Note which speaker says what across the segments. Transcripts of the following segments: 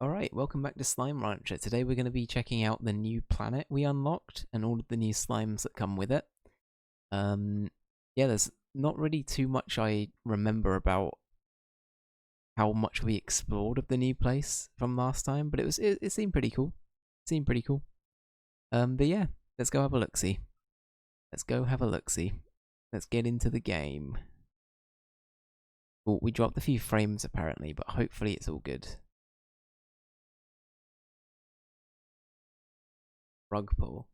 Speaker 1: Alright, welcome back to Slime Rancher. Today we're going to be checking out the new planet we unlocked and all of the new slimes that come with it. Yeah, there's not really too much I remember about how much we explored of the new place from last time, but it seemed pretty cool. It seemed pretty cool. But yeah, let's go have a look-see. Let's go have a look-see. Let's get into the game. Oh, we dropped a few frames apparently, but hopefully it's all good. Rug pull.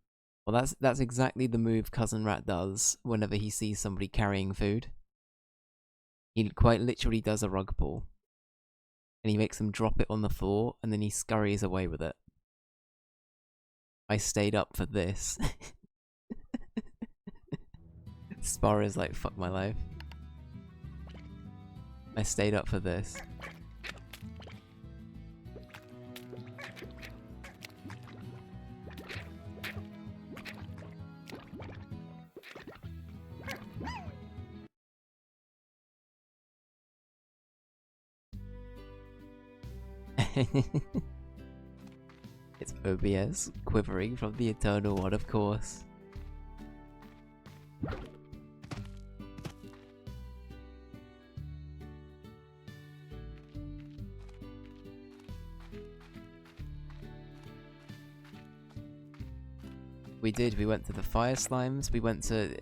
Speaker 1: Well, that's exactly the move Cousin Rat does whenever he sees somebody carrying food. He quite literally does a rug pull. And he makes them drop it on the floor, and then he scurries away with it. I stayed up for this. Spar is like, fuck my life. I stayed up for this. It's OBS quivering from the eternal one, of course. We did, we went to the fire slimes, we went to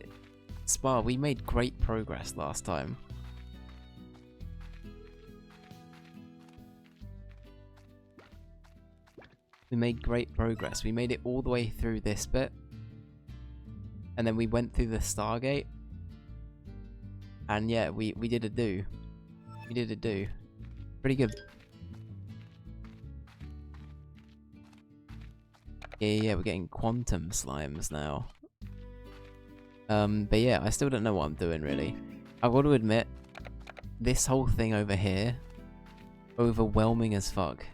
Speaker 1: Spa, we made great progress last time. We made great progress. We made it all the way through this bit. And then we went through the Stargate. And yeah, we did a do. We did a do. Pretty good. Yeah, we're getting quantum slimes now. But yeah, I still don't know what I'm doing really. I've got to admit, this whole thing over here, overwhelming as fuck.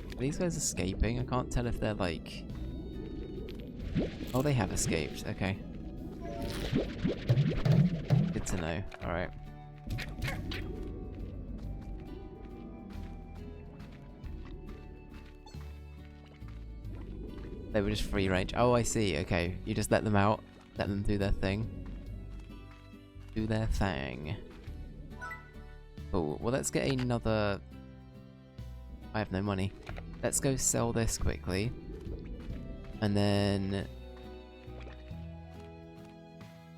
Speaker 1: Are these guys escaping? I can't tell if they're like... Oh, they have escaped. Okay. Good to know. Alright. They were just free range. Oh, I see. Okay. You just let them out. Let them do their thing. Do their thing. Cool. Well, let's get another... I have no money. Let's go sell this quickly. And then...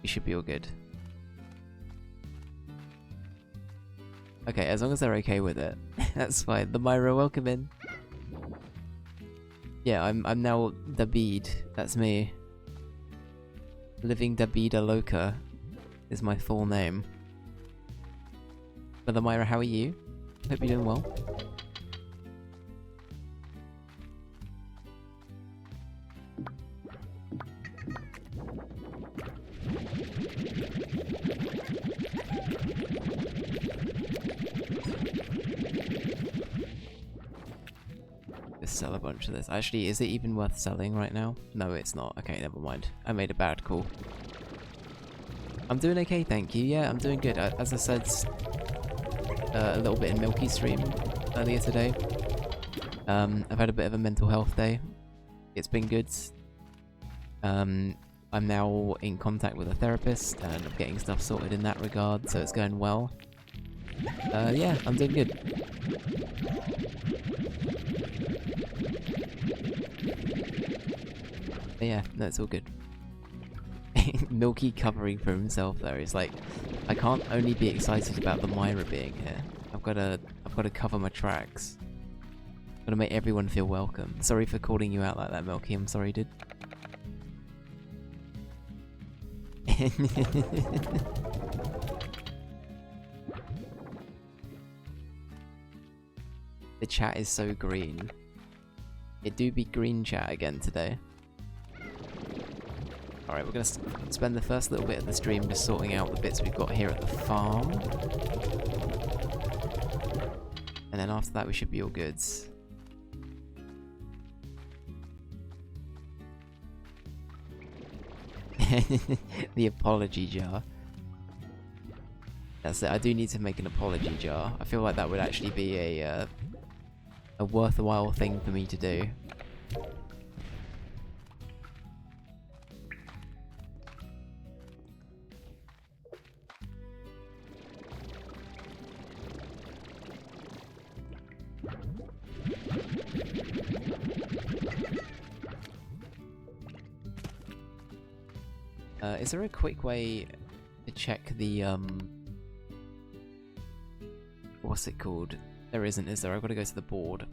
Speaker 1: we should be all good. Okay, as long as they're okay with it. That's fine. The Myra, welcome in. Yeah, I'm now Dabeed. That's me. Living Dabeeda Loca is my full name. Mother Myra, how are you? Hope you're doing well. Sell a bunch of this. Actually, is it even worth selling right now? No, it's not. Okay, never mind. I made a bad call. I'm doing okay, thank you. Yeah, I'm doing good. As I said, a little bit in Milky's stream earlier today. I've had a bit of a mental health day. It's been good. I'm now in contact with a therapist and I'm getting stuff sorted in that regard, so it's going well. Yeah, I'm doing good. But yeah, no, it's all good. Milky covering for himself though. It's like, I can't only be excited about the Myra being here. I've got to cover my tracks. I've got to make everyone feel welcome. Sorry for calling you out like that, Milky. I'm sorry, dude. The chat is so green. It do be green chat again today. Alright, we're going to spend the first little bit of the stream just sorting out the bits we've got here at the farm. And then after that we should be all good. The apology jar. That's it. I do need to make an apology jar. I feel like that would actually be a worthwhile thing for me to do. Is there a quick way to check the, what's it called? There isn't, is there? I've got to go to the board.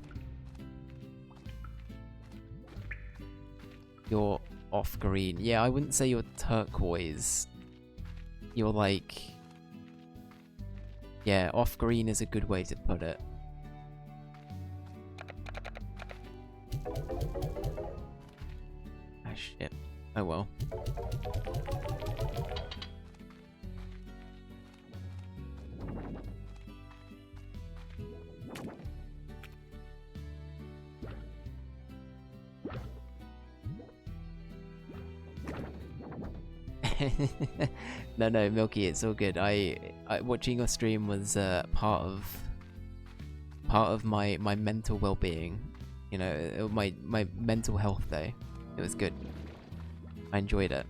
Speaker 1: You're off green. Yeah, I wouldn't say you're turquoise. You're like... Yeah, off green is a good way to put it. Ah, shit. Oh well. No, Milky, it's all good. I watching your stream was part of my mental well-being. You know, my mental health day. It was good. I enjoyed it.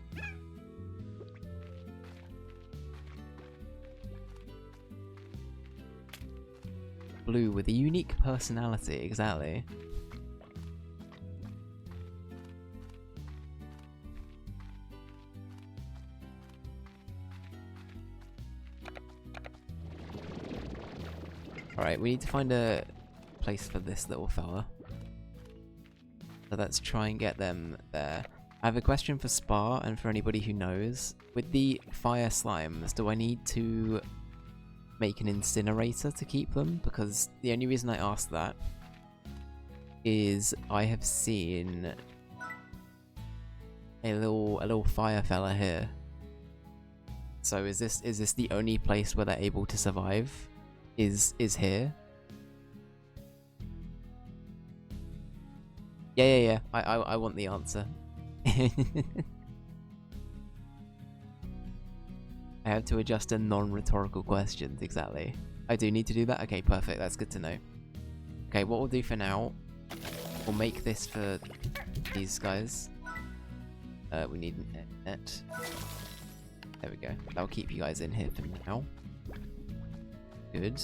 Speaker 1: Blue with a unique personality, exactly. Alright, we need to find a place for this little fella. So let's try and get them there. I have a question for Spa and for anybody who knows. With the fire slimes, do I need to make an incinerator to keep them? Because the only reason I ask that is I have seen a little fire fella here. So is this the only place where they're able to survive? Is here? Yeah. I want the answer. I have to adjust to non-rhetorical questions, exactly. I do need to do that? Okay, perfect, that's good to know. Okay, what we'll do for now, we'll make this for these guys. We need an net. There we go. That'll keep you guys in here for now. Good.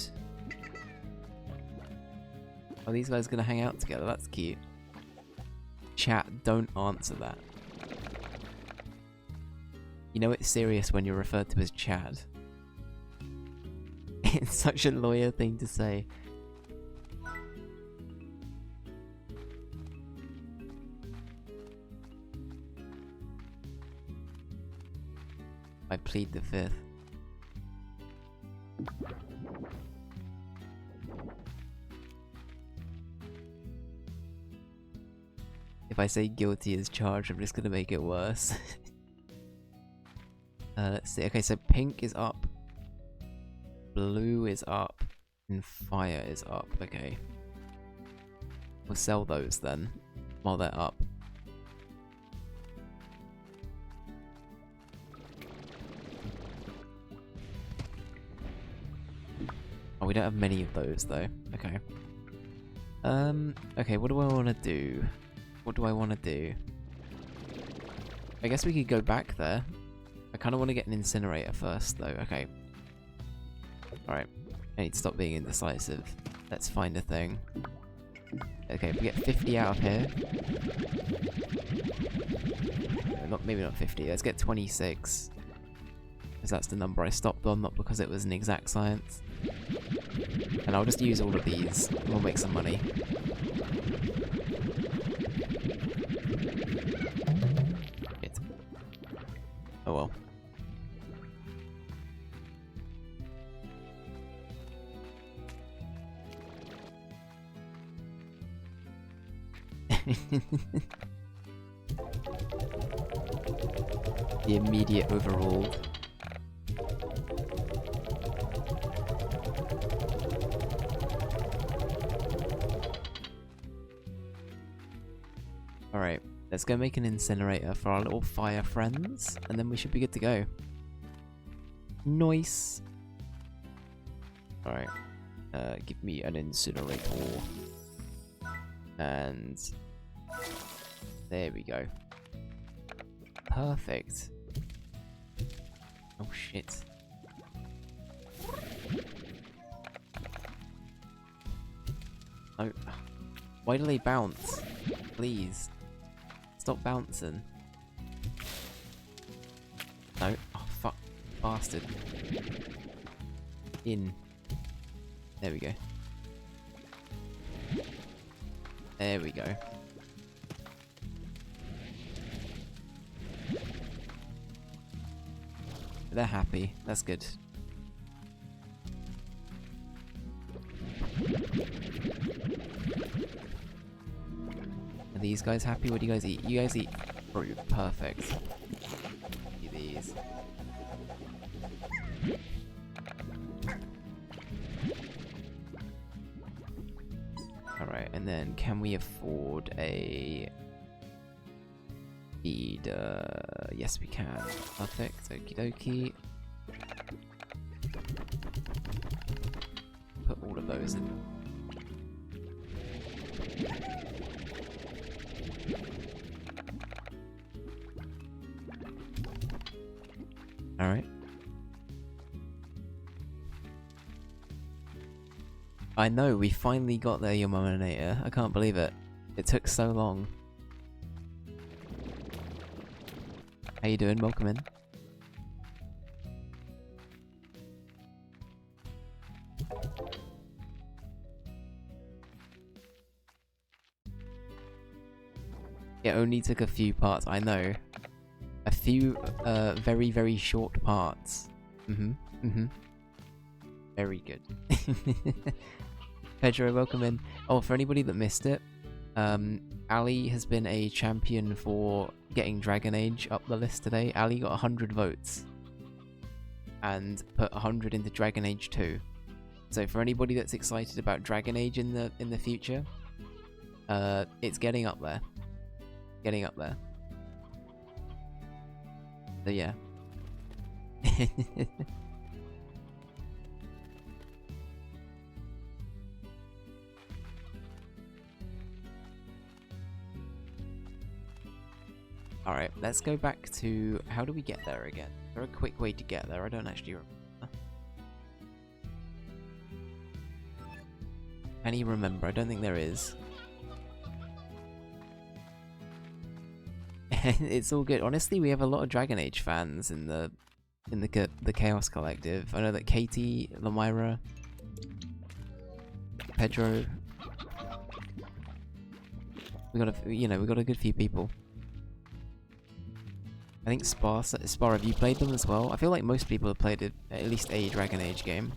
Speaker 1: Are these guys gonna hang out together? That's cute. Chat, don't answer that. You know it's serious when you're referred to as Chad. It's such a lawyer thing to say. I plead the fifth. If I say guilty as charged, I'm just gonna make it worse. Let's see. Okay, so pink is up, blue is up, and fire is up. Okay. We'll sell those then, while they're up. Oh, we don't have many of those though. Okay. Okay, what do I want to do? What do I want to do? I guess we could go back there. I kind of want to get an incinerator first, though. Okay. Alright. I need to stop being indecisive. Let's find a thing. Okay, if we get 50 out of here... No, maybe not 50. Let's get 26. Because that's the number I stopped on, not because it was an exact science. And I'll just use all of these, and we'll make some money. Oh well. The immediate overhaul. Alright, Let's go make an incinerator for our little fire friends, and then we should be good to go. Nice. Alright. Give me an incinerator. And there we go. Perfect. Oh shit. Oh, why do they bounce? Please. Stop bouncing. No. Oh fuck. Bastard. In. There we go. There we go. They're happy. That's good. Are these guys happy? What do you guys eat? You guys eat fruit. Perfect. Eat these. Alright, and then can we afford a feed? Yes we can. Perfect. Okie dokie. Put all of those in. Alright. I know, we finally got there, your Mominator. I can't believe it. It took so long. How you doing? Welcome in. It only took a few parts, I know. A few, very, very short parts. Very good. Pedro, welcome in. Oh, for anybody that missed it, Ali has been a champion for getting Dragon Age up the list today. Ali got 100 votes and put 100 into Dragon Age 2. So for anybody that's excited about Dragon Age in the future, it's getting up there. Getting up there. So yeah. Alright, let's go back to... How do we get there again? Is there a quick way to get there? I don't actually remember. Can you remember? I don't think there is. It's all good. Honestly, we have a lot of Dragon Age fans in the Chaos Collective. I know that Katie, Lamira, Pedro. We got a good few people. I think Spar, have you played them as well? I feel like most people have played at least a Dragon Age game.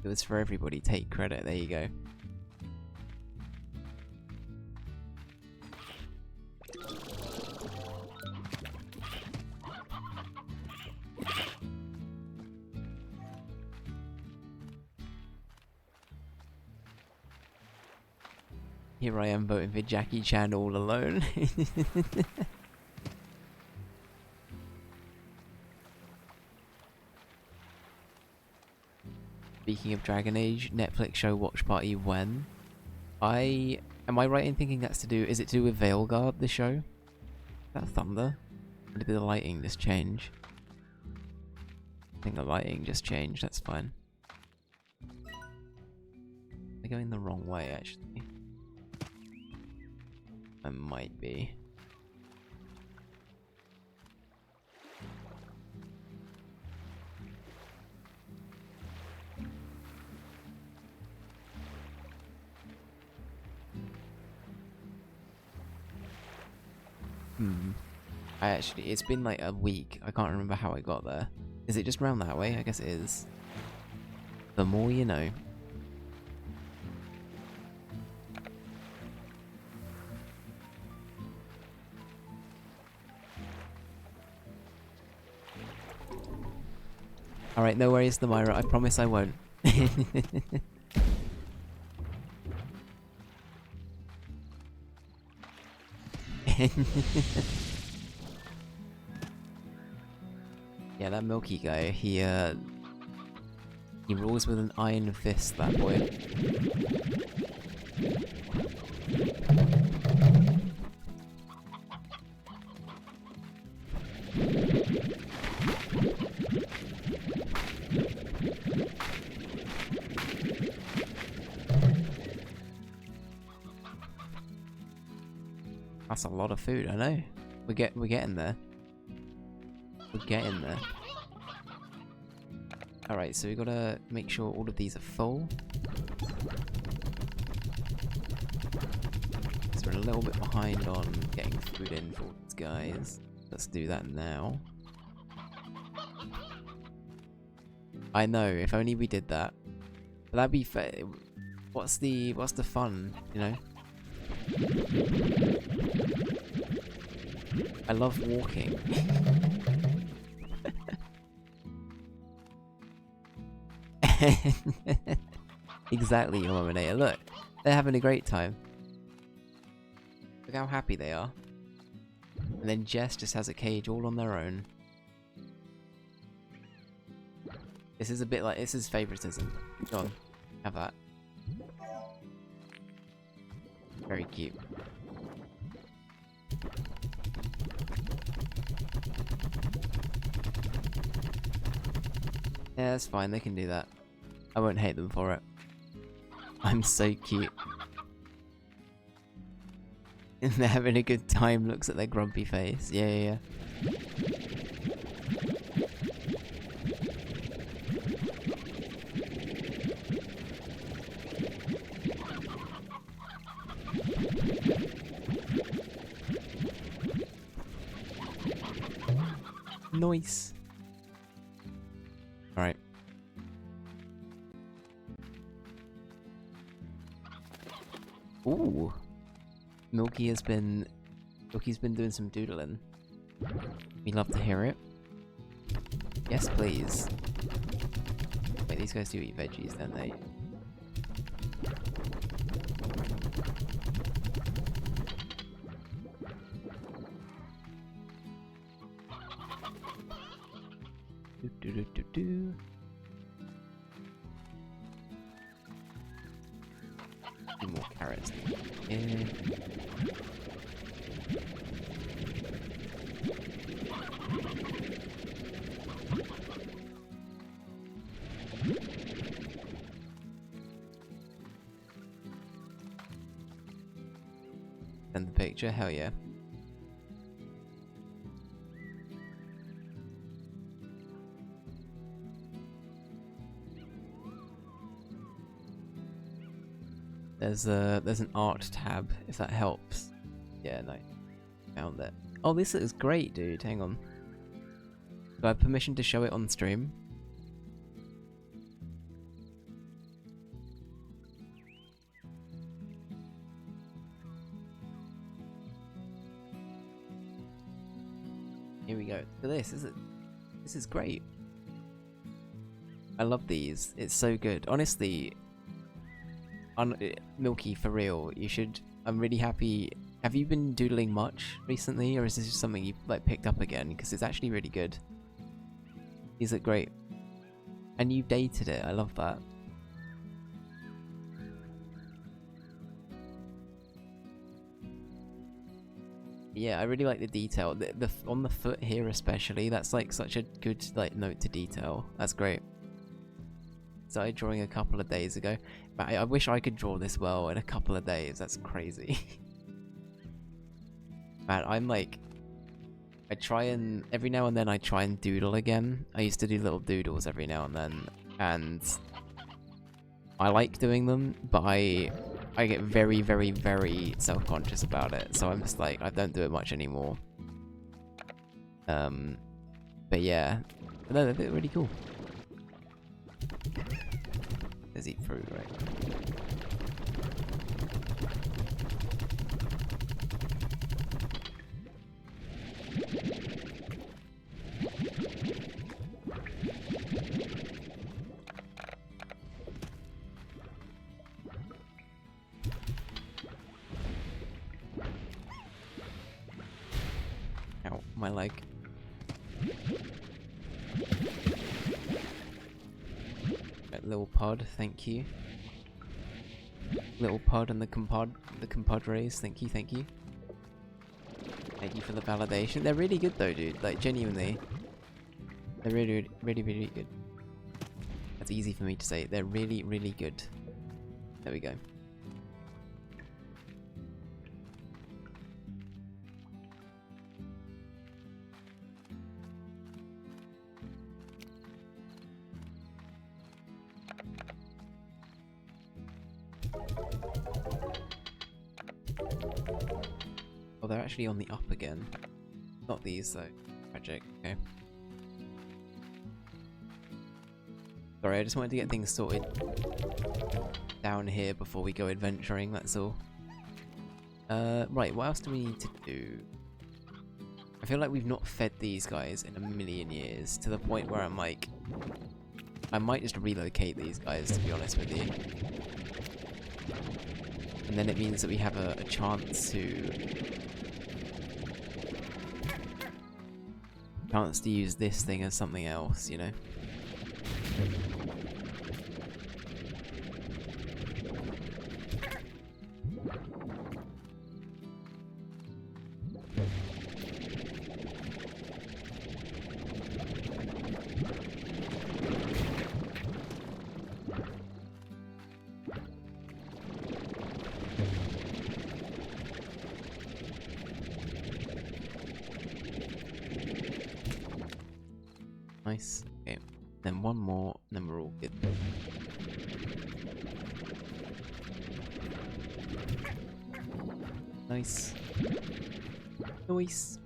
Speaker 1: It was for everybody. Take credit. There you go. Here I am voting for Jackie Chan all alone. Speaking of Dragon Age, Netflix show watch party when? Am I right in thinking that's to do, is it to do with Veilguard, the show? Is that thunder? Or did the lighting just change? I think the lighting just changed, that's fine. They're going the wrong way actually. I might be. It's been like a week. I can't remember how I got there. Is it just round that way? I guess it is. The more you know. Alright, no worries, Namira. I promise I won't. Yeah, that Milky guy, he rules with an iron fist, that boy. That's a lot of food, I know. We're getting there. We're getting there. Alright, so we gotta make sure all of these are full. So we're a little bit behind on getting food in for these guys. Let's do that now. I know, if only we did that. But that'd be fair. What's the fun, you know? I love walking. Exactly, Eliminator. Look, they're having a great time. Look how happy they are. And then Jess just has a cage all on their own. This is a bit like, this is favoritism. Go on, have that. Very cute. Yeah, that's fine, they can do that. I won't hate them for it. I'm so cute. And they're having a good time, looks at their grumpy face. Yeah, yeah, yeah. Nice. Alright. Ooh. Milky's been doing some doodling. We'd love to hear it. Yes, please. Wait, these guys do eat veggies, don't they? Do. More carrots. Yeah. Send the picture, hell yeah. There's an art tab, if that helps. Yeah, no. Found it. Oh, this is great, dude. Hang on. Do I have permission to show it on stream? Here we go. Look at this. This is great. I love these. It's so good. Honestly, Milky, for real, you should. I'm really happy. Have you been doodling much recently, or is this just something you've like picked up again? Because it's actually really good. These are great, and you've dated it. I love that. Yeah, I really like the detail. The on the foot here especially. That's like such a good like note to detail. That's great. Started drawing a couple of days ago. But I wish I could draw this well in a couple of days. That's crazy. Man, I'm like, I try and every now and then I try and doodle again. I used to do little doodles every now and then, and I like doing them, but I get very, very, very self-conscious about it. So I'm just like, I don't do it much anymore. But yeah, no, they're really cool. Let's eat fruit, right? my leg. Right, little pod, thank you. Little pod and the compadres, thank you, thank you. Thank you for the validation. They're really good though, dude. Like, genuinely. They're really, really, really good. That's easy for me to say. They're really, really good. There we go. Oh, they're actually on the up again. Not these though. Tragic. Okay. Sorry, I just wanted to get things sorted down here before we go adventuring, that's all. Right, what else do we need to do? I feel like we've not fed these guys in a million years, to the point where I'm like, I might just relocate these guys, to be honest with you. And then it means that we have a chance to use this thing as something else, you know? Nice. Okay. Then one more, and then we're all good. Nice. Nice.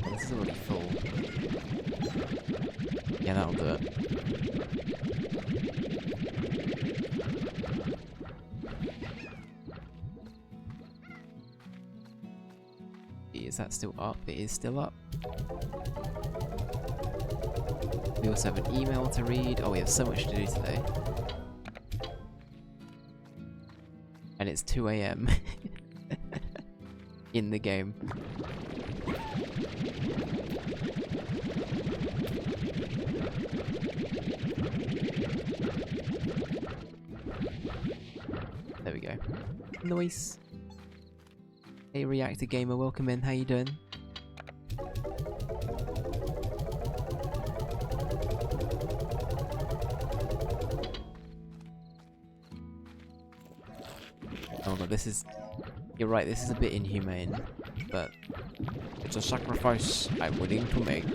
Speaker 1: Oh, this is already full. Yeah, that'll do it. Is that still up? It is still up. We also have an email to read. Oh, we have so much to do today. And it's 2 AM in the game. There we go. Nice. Hey, Reactor Gamer, welcome in. How you doing? Oh no, this is... You're right, this is a bit inhumane, but it's a sacrifice I'm willing to make.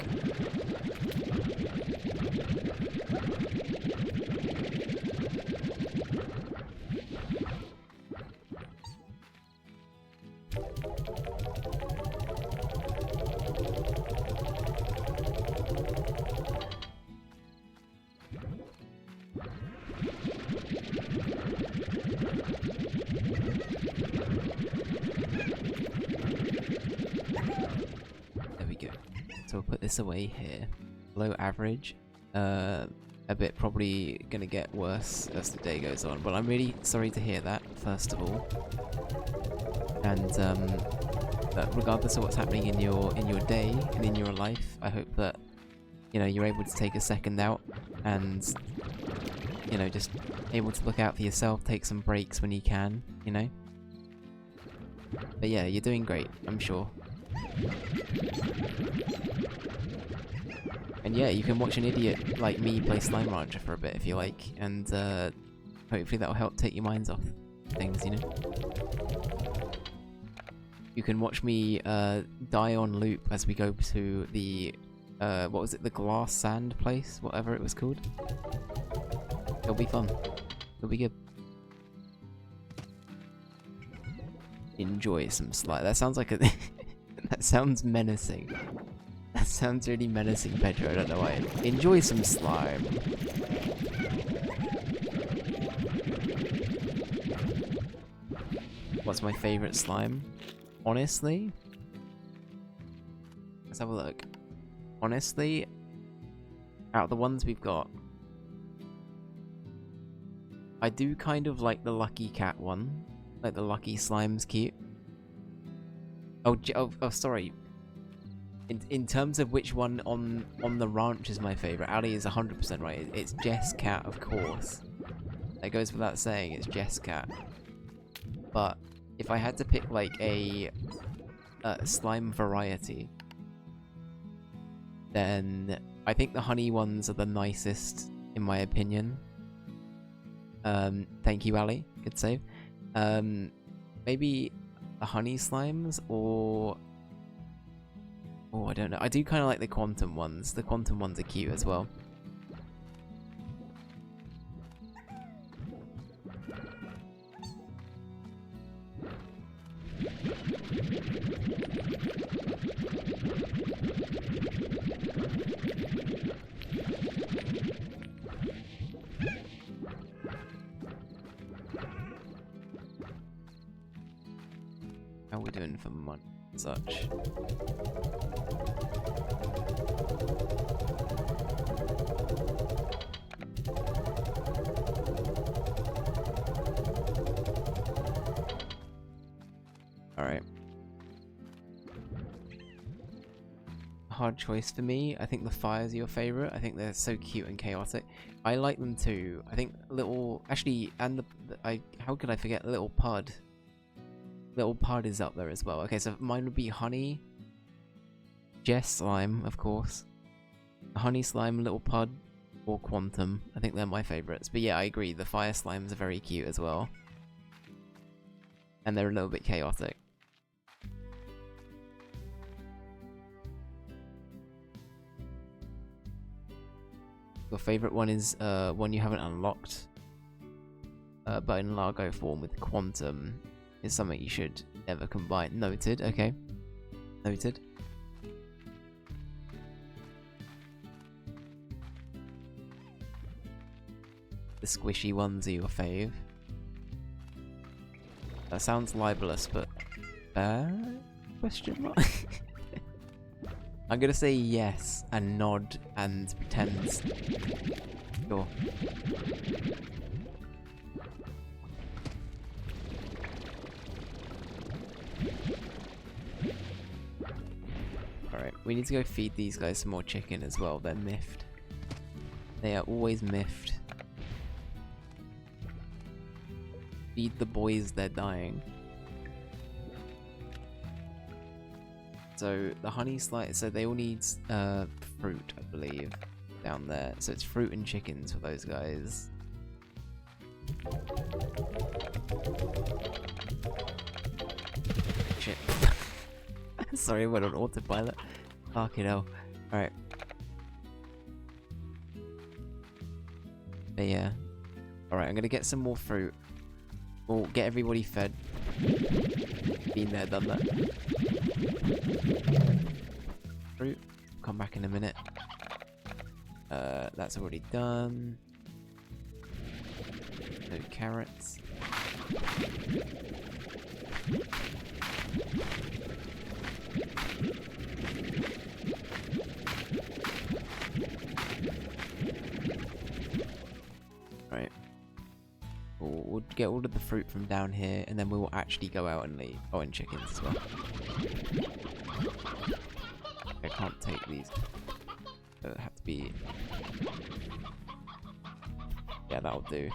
Speaker 1: So we'll put this away here. Low average. A bit probably gonna get worse as the day goes on. But I'm really sorry to hear that, first of all. And that regardless of what's happening in your day and in your life, I hope that, you know, you're able to take a second out and, you know, just able to look out for yourself, take some breaks when you can, you know. But yeah, you're doing great, I'm sure. And yeah, you can watch an idiot like me play Slime Rancher for a bit if you like, and hopefully that'll help take your minds off things, you know? You can watch me die on loop as we go to the, what was it, the glass sand place? Whatever it was called. It'll be fun. It'll be good. Enjoy some slime. That sounds like a... that sounds menacing. That sounds really menacing, Pedro. I don't know why. Enjoy some slime. What's my favorite slime? Honestly? Let's have a look. Honestly, out of the ones we've got, I do kind of like the Lucky Cat one. Like the Lucky Slime's cute. Oh, sorry. In terms of which one on the ranch is my favorite, Ali is 100% right. It's Jess Cat, of course. That goes without saying. It's Jess Cat. But if I had to pick like a slime variety, then I think the honey ones are the nicest in my opinion. Thank you, Ali. Good save. Maybe the honey slimes or... Oh, I don't know. I do kind of like the quantum ones. The quantum ones are cute as well. How are we doing for money and such? Alright. Hard choice for me. I think the fire's your favorite. I think they're so cute and chaotic. I like them too. I think little... Actually, and how could I forget Little Pud? Little Pud is up there as well. Okay, so mine would be Honey. Jess Slime, of course. Honey Slime, Little Pud, or Quantum. I think they're my favourites. But yeah, I agree. The Fire Slimes are very cute as well. And they're a little bit chaotic. Your favourite one is one you haven't unlocked. But in Largo form with Quantum is something you should never combine. Noted, okay. Noted. The squishy ones are your fave. That sounds libelous, but... question mark? I'm gonna say yes, and nod, and pretend... Sure. Alright, we need to go feed these guys some more chicken as well. They're miffed. They are always miffed. Feed the boys, they're dying. So the honey slide, so they all need fruit, I believe, down there. So it's fruit and chickens for those guys. Shit. Sorry, I went on autopilot. Fucking hell. Alright. But yeah. Alright, I'm gonna get some more fruit. We'll get everybody fed. Been there, done that. Fruit. Come back in a minute. That's already done. No carrots. Right. We'll get all of the fruit from down here, and then we will actually go out and leave. Oh, and chickens as well. I can't take these. It'll have to be... Yeah, that'll do.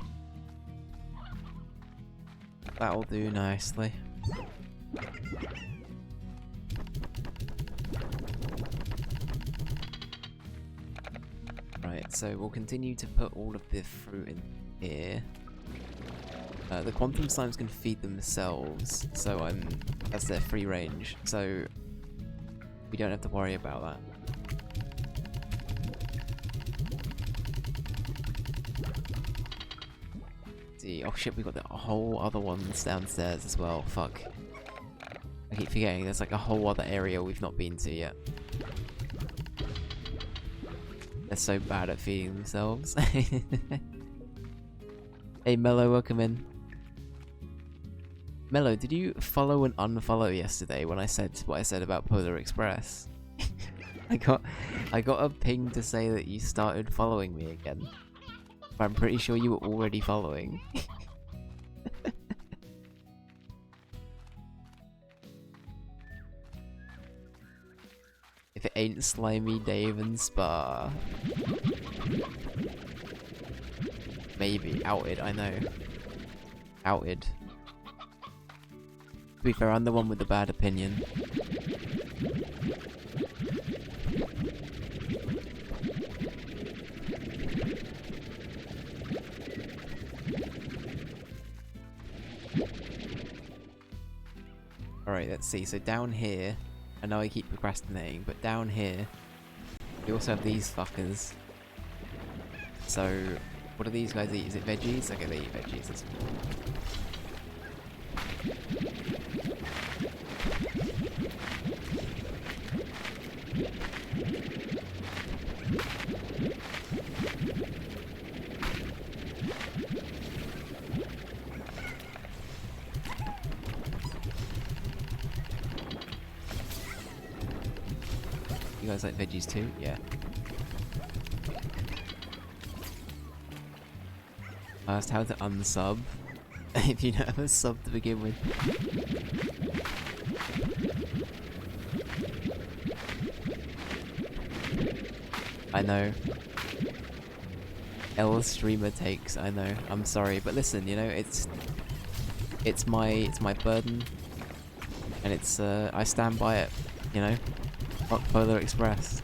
Speaker 1: That'll do nicely. Right, so we'll continue to put all of the fruit in here. The quantum slimes can feed themselves, so that's their free range, so we don't have to worry about that. See, oh shit, we got the whole other ones downstairs as well. Fuck. I keep forgetting there's like a whole other area we've not been to yet. They're so bad at feeding themselves. Hey Mello, welcome in. Mello, did you follow and unfollow yesterday when I said what I said about Polar Express? I got a ping to say that you started following me again. But I'm pretty sure you were already following. If it ain't Slimy, Dave, and Spa. Maybe. Outed, I know. Outed. To be fair, I'm the one with the bad opinion. Alright, let's see. So down here, I know I keep procrastinating, but down here, we also have these fuckers. So, what do these guys eat? Is it veggies? Okay, they eat veggies. That's cool. You guys like veggies too? Yeah. I asked how to unsub. If you don't have a sub to begin with. I know. L streamer takes, I know. I'm sorry, but listen, you know, it's my burden, and it's I stand by it, you know. Fuck Polar Express.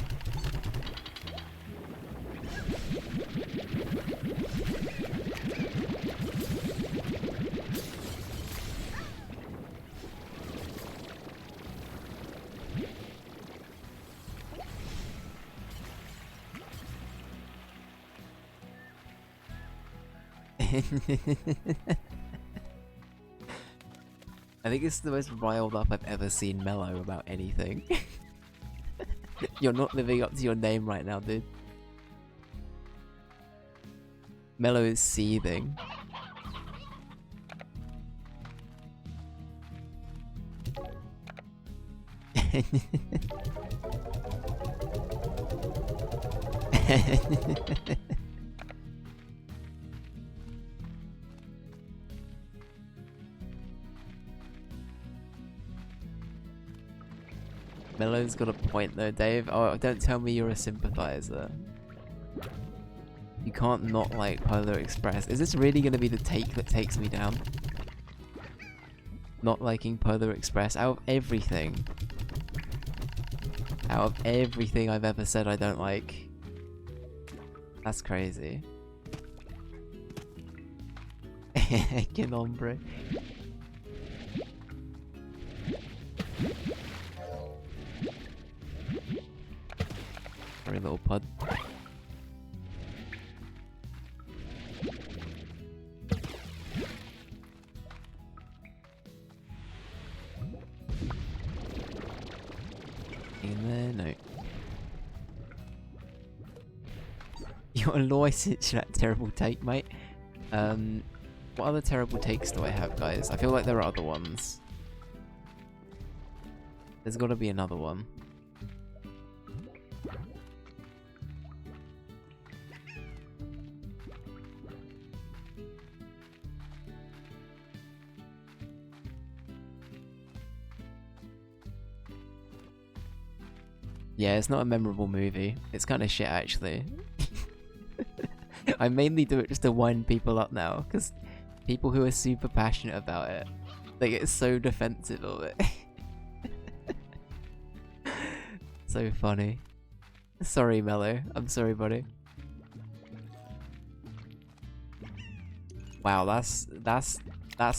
Speaker 1: I think it's the most riled up I've ever seen Mellow about anything. You're not living up to your name right now, dude. Mellow is seething. Mellow's got a point though, Dave. Oh, don't tell me you're a sympathizer. You can't not like Polar Express. Is this really gonna be the take that takes me down? Not liking Polar Express out of everything. Out of everything I've ever said I don't like. That's crazy. Que nombre. Sorry, little pod. In there, no. You're a license for that terrible take, mate. What other terrible takes do I have, guys? I feel like there are other ones. There's gotta be another one. Yeah, it's not a memorable movie. It's kind of shit, actually. I mainly do it just to wind people up now, because people who are super passionate about it, they get so defensive of it. So funny. Sorry, Mellow. I'm sorry, buddy. Wow, that's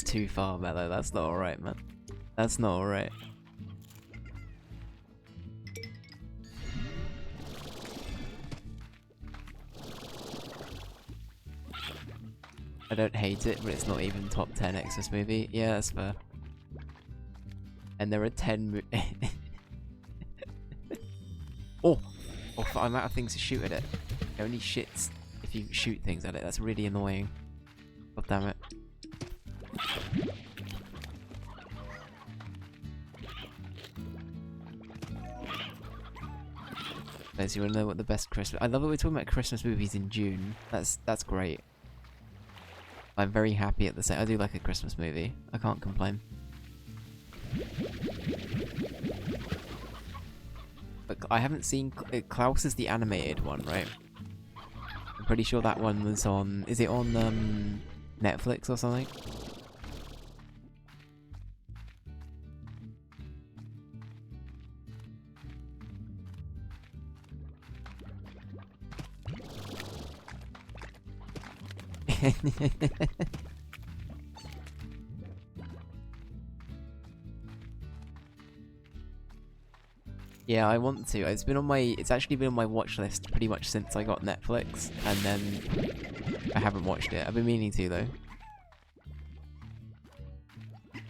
Speaker 1: too far, Mellow. That's not alright, man. That's not alright. I don't hate it, but it's not even top 10 Xmas movie. Yeah, that's fair. And there are 10 Oh! Oh, I'm out of things to shoot at it. It only shits if you shoot things at it. That's really annoying. God damn it. Guys, you wanna know what the best Christmas... I love that we're talking about Christmas movies in June. That's great. I'm very happy at the same. I do like a Christmas movie. I can't complain. But but I haven't seen Klaus is the animated one, right? I'm pretty sure that one was on. Is it on Netflix or something? Yeah, I want to. It's been on my. It's actually been on my watch list pretty much since I got Netflix, and then I haven't watched it. I've been meaning to though.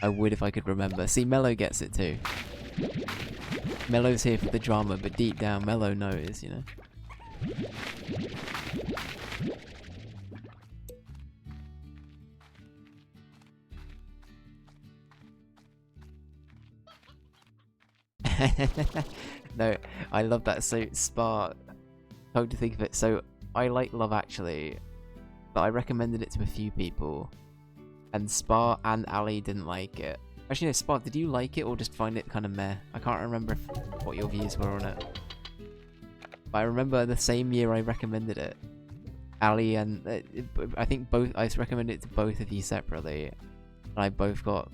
Speaker 1: I would if I could remember. See, Mello gets it too. Mello's here for the drama, but deep down, Mello knows, you know. No, I love that. So Spa, come to think of it, so I like Love Actually, but I recommended it to a few people, and Spa and Ali didn't like it. Actually, no, Spa, did you like it or just find it kind of meh? I can't remember what your views were on it. But I remember the same year I recommended it, Ali and I think both. I recommended it to both of you separately, and I both got.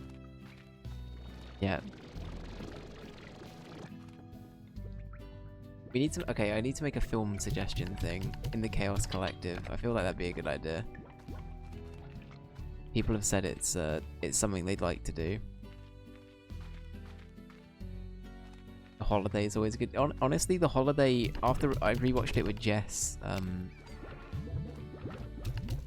Speaker 1: Yeah. We need to. Okay, I need to make a film suggestion thing in the Chaos Collective. I feel like that'd be a good idea. People have said it's something they'd like to do. The Holiday is always good. Honestly, The Holiday, after I rewatched it with Jess,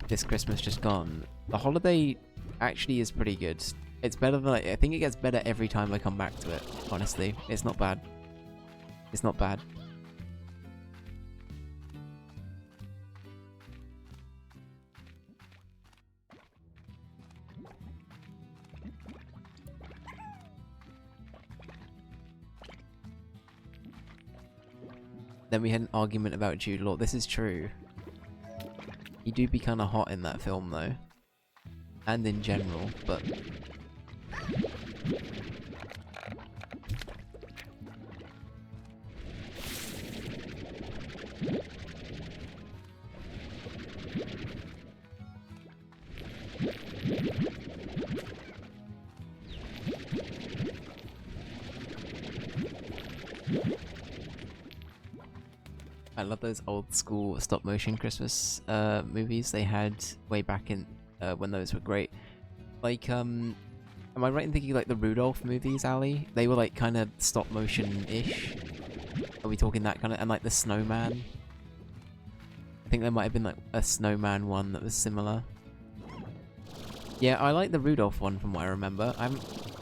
Speaker 1: this Christmas just gone, The Holiday actually is pretty good. It's better than I think it gets better every time I come back to it. Honestly, it's not bad. It's not bad. Then we had an argument about Jude Law. This is true. You do be kind of hot in that film, though. And in general, but... I love those old school stop motion Christmas movies they had way back in when those were great. Like am I right in thinking like the Rudolph movies, Ali? They were like kind of stop motion-ish. Are we talking that kind of, and like the Snowman? I think there might have been like a Snowman one that was similar. Yeah, I like the Rudolph one from what I remember. I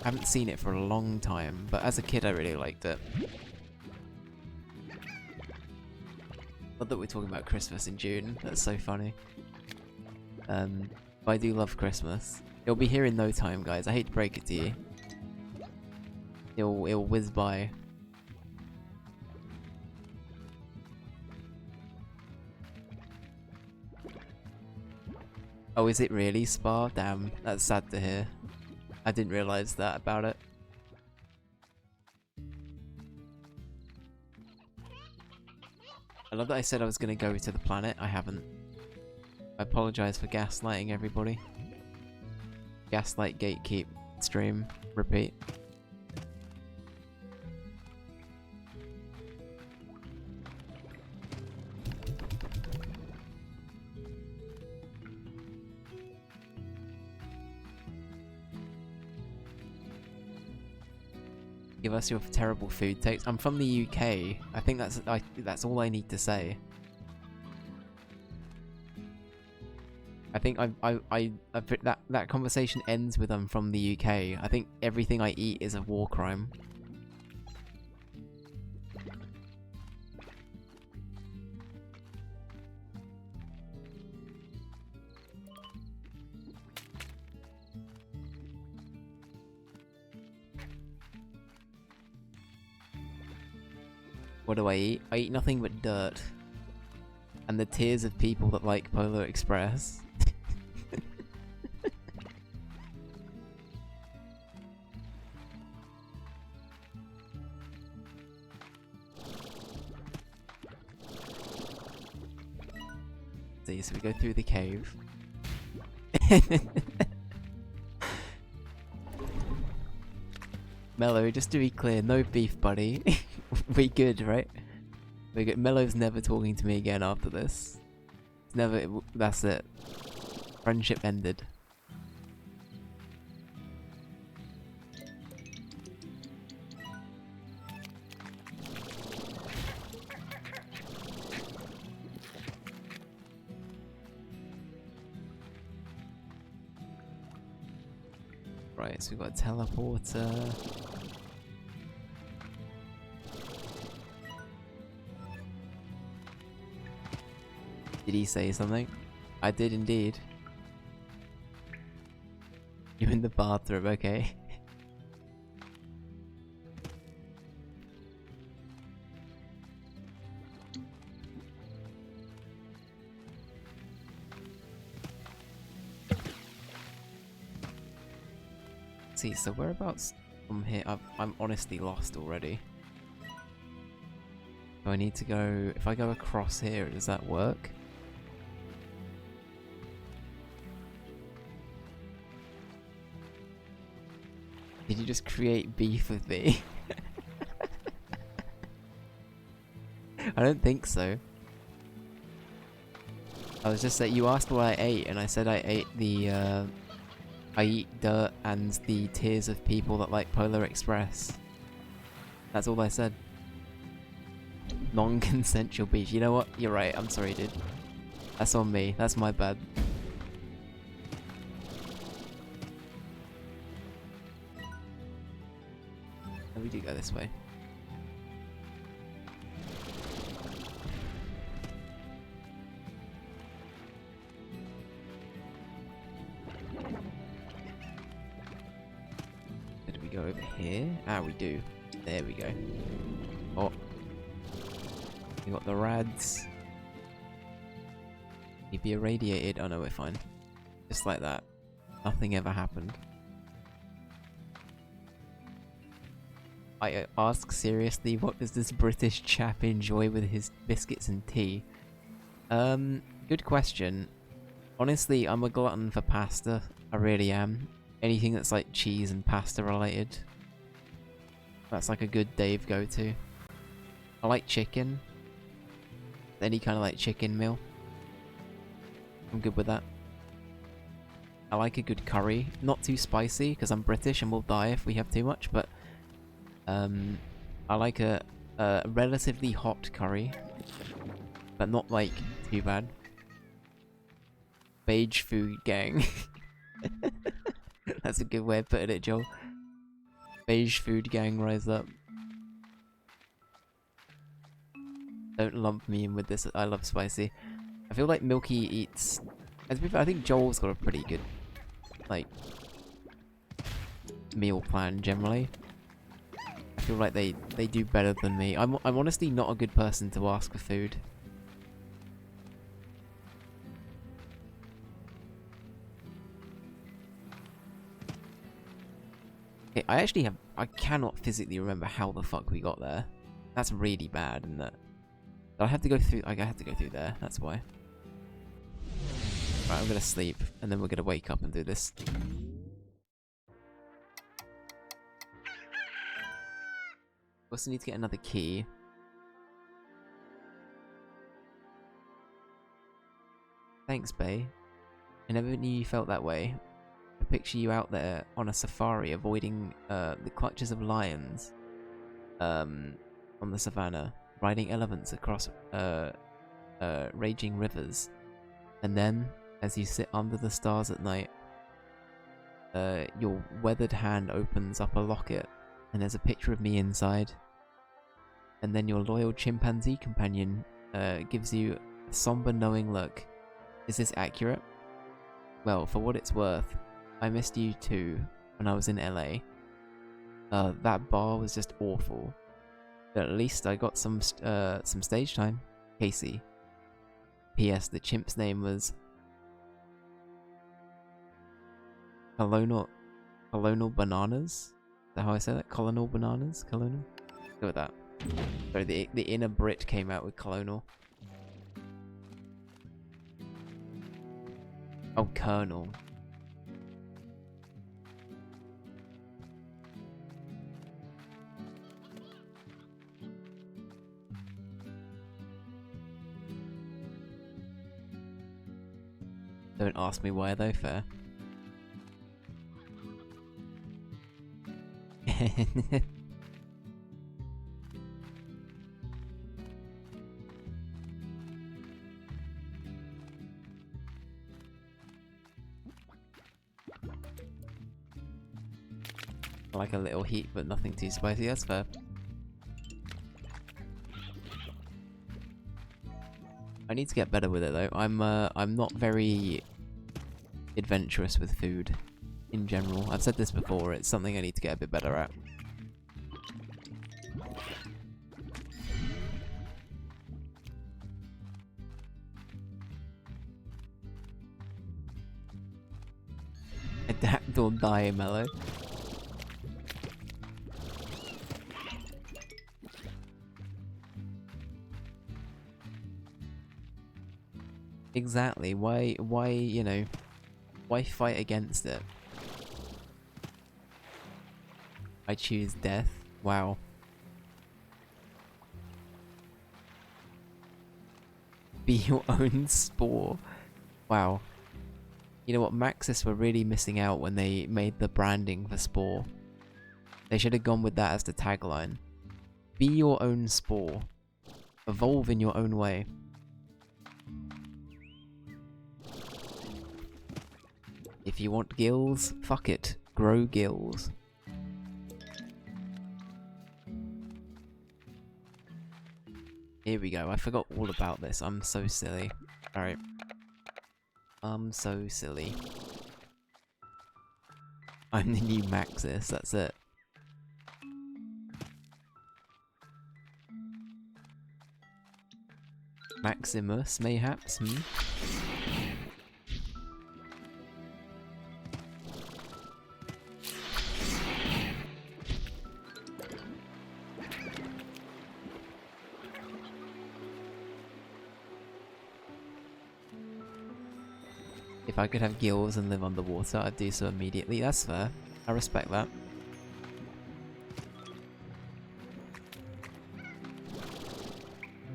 Speaker 1: haven't seen it for a long time, but as a kid I really liked it. Love that we're talking about Christmas in June. That's so funny. But I do love Christmas. It'll be here in no time, guys. I hate to break it to you. It'll whiz by. Oh, is it really, Spa? Damn, that's sad to hear. I didn't realise that about it. I love that I said I was going to go to the planet. I haven't. I apologise for gaslighting everybody. Gaslight, gatekeep, stream, repeat. Give us your terrible food takes. I'm from the UK. I think that's all I need to say. I think that conversation ends with I'm from the UK. I think everything I eat is a war crime. What do I eat? I eat nothing but dirt. And the tears of people that like Polar Express. honesty. So we go through the cave. Mellow, just to be clear, no beef, buddy. We good, right? We good. Mellow's never talking to me again after this. It's never. That's it. Friendship ended. Right, so we've got a teleporter. Did he say something? I did indeed. You're in the bathroom, okay. See, so whereabouts from here? I'm honestly lost already. Do I need to go... If I go across here, does that work? Did you just create beef with me? I don't think so. I was just saying, you asked what I ate, and I said I ate the, I eat dirt and the tears of people that like Polar Express. That's all I said. Non-consensual beef. You know what? You're right. I'm sorry, dude. That's on me. That's my bad. We do go this way. Did we go over here? Ah, we do. There we go. Oh. We got the rads. He'd be irradiated. Oh no, we're fine. Just like that. Nothing ever happened. I ask seriously, what does this British chap enjoy with his biscuits and tea? Good question. Honestly, I'm a glutton for pasta. I really am. Anything that's like cheese and pasta related. That's like a good Dave go-to. I like chicken. Any kind of like chicken meal. I'm good with that. I like a good curry. Not too spicy, because I'm British and we'll die if we have too much, but I like a relatively hot curry, but not like too bad. Beige food gang. That's a good way of putting it, Joel. Beige food gang, rise up. Don't lump me in with this. I love spicy. I feel like Milky eats. I think Joel's got a pretty good, like, meal plan generally. I feel like they do better than me. I'm honestly not a good person to ask for food. Okay, I cannot physically remember how the fuck we got there. That's really bad, isn't it? I have to go through. I have to go through there. That's why. Right, I'm gonna sleep, and then we're gonna wake up and do this. Also need to get another key. Thanks, Bay. I never knew you felt that way. I picture you out there on a safari, avoiding the clutches of lions on the savannah, riding elephants across raging rivers. And then, as you sit under the stars at night, your weathered hand opens up a locket, and there's a picture of me inside. And then your loyal chimpanzee companion gives you a somber, knowing look. Is this accurate? Well, for what it's worth, I missed you too when I was in LA. That bar was just awful. But at least I got some stage time. Casey. P.S. The chimp's name was Colonel Bananas? Is that how I say that? Colonel Bananas? Colonel? Go with that. Sorry, the inner Brit came out with Colonel. Oh, Colonel. Don't ask me why though, fair. Like a little heat, but nothing too spicy, that's fair. I need to get better with it though. I'm not very adventurous with food in general. I've said this before, it's something I need to get a bit better at. Adapt or die, Mellow. Exactly. Why, you know, why fight against it? I choose death. Wow. Be your own spore. Wow. You know what, Maxis were really missing out when they made the branding for Spore. They should have gone with that as the tagline. Be your own Spore. Evolve in your own way. If you want gills, fuck it. Grow gills. Here we go. I forgot all about this. I'm so silly. Alright. I'm so silly. I'm the new Maxis, that's it. Maximus, mayhaps? If I could have gills and live underwater, I'd do so immediately. That's fair. I respect that.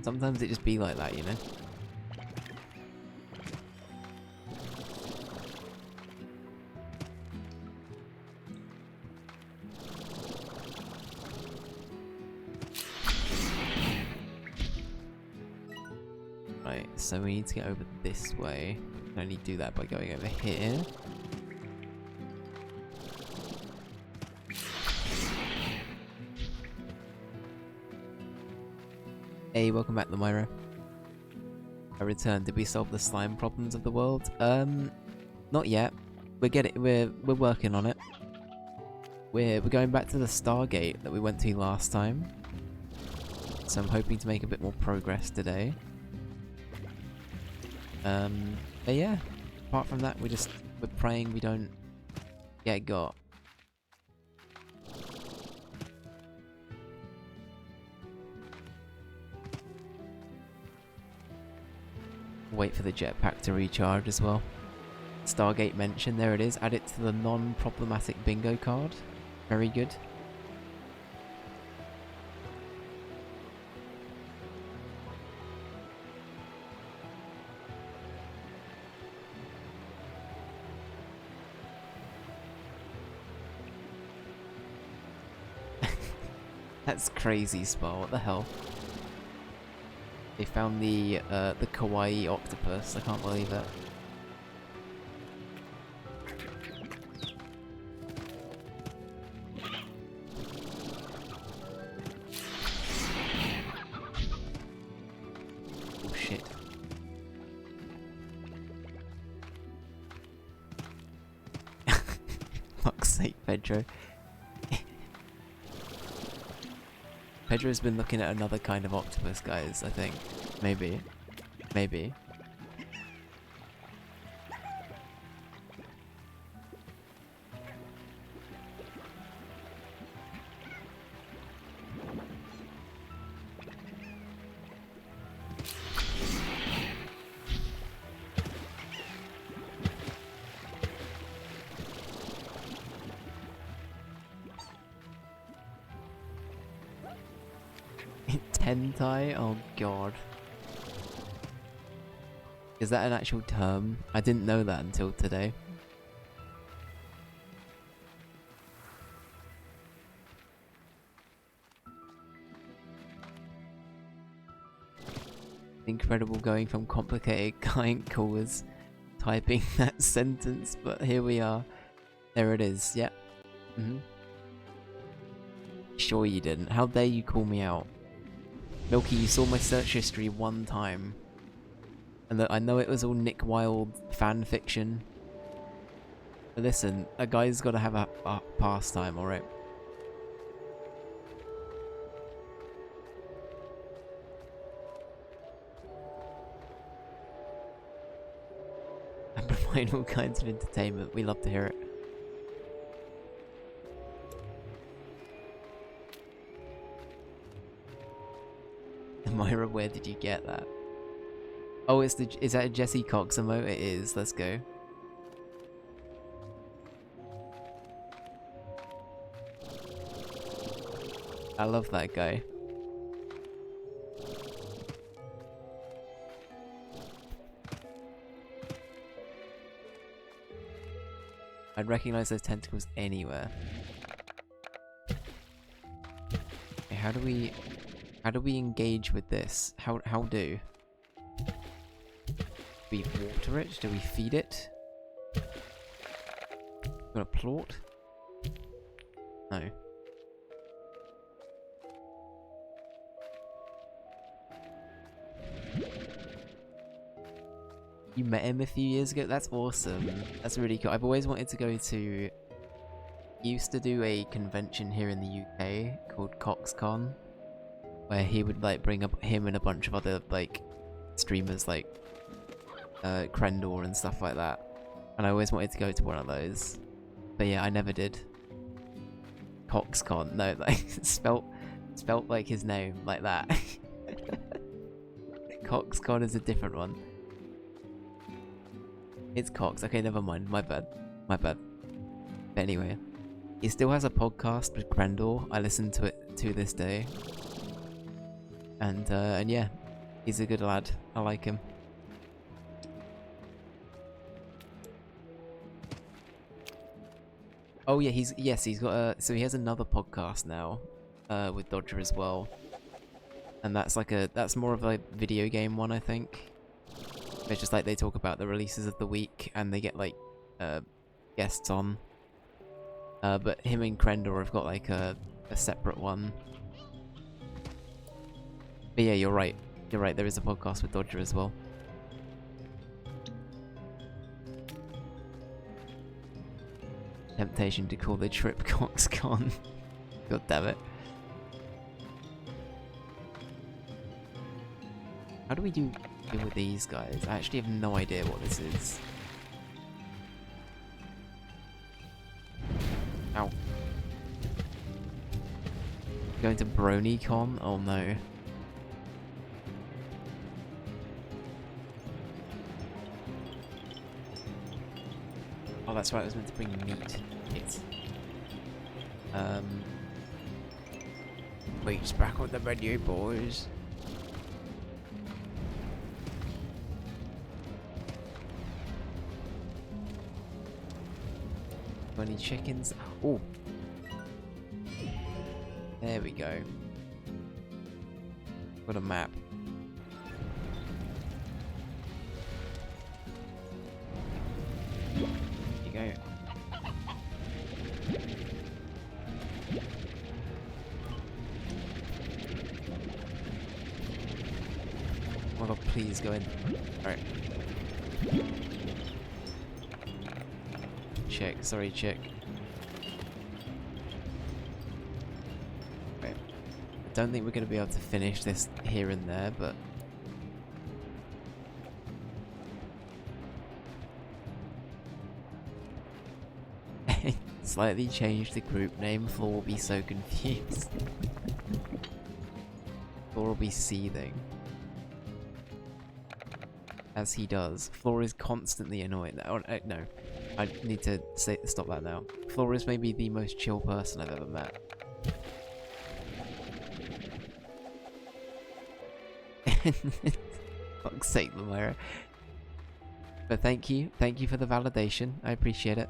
Speaker 1: Sometimes it just be like that, you know? Right, so we need to get over this way. We can only do that by going over here. Hey, welcome back, Lamyra. I returned. Did we solve the slime problems of the world? Not yet. We're working on it. We're going back to the Stargate that we went to last time. So I'm hoping to make a bit more progress today. But yeah, apart from that, we're praying we don't get got. Wait for the jetpack to recharge as well. Stargate mention, there it is. Add it to the non-problematic bingo card. Very good. That's crazy, Spa. What the hell? They found the kawaii octopus. I can't believe it. Oh shit. Fuck's sake, Pedro. Pedro's been looking at another kind of octopus, guys, I think. Maybe. Maybe. hentai? Oh god. Is that an actual term? I didn't know that until today. Incredible going from complicated client calls, typing that sentence, but here we are. There it is, yep. Sure you didn't. How dare you call me out? Milky, you saw my search history one time. And that I know it was all Nick Wilde fan fiction. But listen, a guy's gotta have a pastime, alright? And provide all kinds of entertainment. We love to hear it. Myra, where did you get that? Oh, is that a Jesse Cox emote? It is. Let's go. I love that guy. I'd recognize those tentacles anywhere. Okay, how do we engage with this? How do? Do we water it? Do we feed it? Got a plort? No. You met him a few years ago? That's awesome. That's really cool. I've always wanted to go to... Used to do a convention here in the UK called CoxCon, where he would like bring up him and a bunch of other like streamers like Krendor and stuff like that. And I always wanted to go to one of those. But yeah, I never did. CoxCon. No, like spelt like his name, like that. CoxCon is a different one. It's Cox. Okay, never mind. My bad. My bad. But anyway, he still has a podcast with Krendor. I listen to it to this day. And yeah, he's a good lad. I like him. Oh yeah, he's got a, so he has another podcast now, with Dodger as well. And that's more of a video game one, I think. It's just like they talk about the releases of the week and they get like guests on. But him and Krendor have got like a separate one. But yeah, you're right. You're right, there is a podcast with Dodger as well. Temptation to call the trip CoxCon. God damn it. How do we deal with these guys? I actually have no idea what this is. Ow. Going to BronyCon? Oh no. Oh, that's right, I was meant to bring meat. It's... Meat's back on the menu, boys. Any chickens? Oh, there we go. Got a map. There you go. Oh my god, please go in. Alright. Chick, sorry chick. Okay. I don't think we're going to be able to finish this here and there, but... Slightly change the group name, Floor will be so confused. Floor will be seething. As he does. Floor is constantly annoyed. Oh, no. I need to stop that now. Floor is maybe the most chill person I've ever met. Fuck's sake, Lamira. But thank you for the validation. I appreciate it.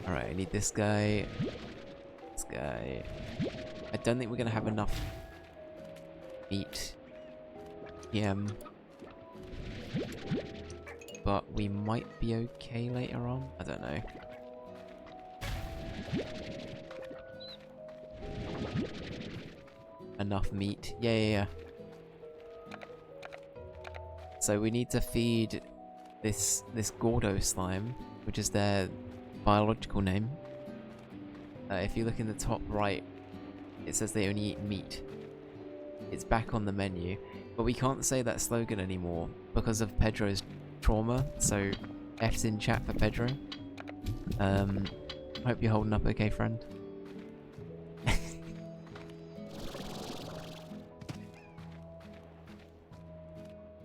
Speaker 1: Alright, I need this guy. This guy. I don't think we're gonna have enough meat. But we might be okay later on. I don't know. Enough meat. Yeah. So we need to feed this Gordo slime, which is their biological name. If you look in the top right, it says they only eat meat. It's back on the menu, but we can't say that slogan anymore because of Pedro's trauma, so F's in chat for Pedro. Hope you're holding up okay, friend.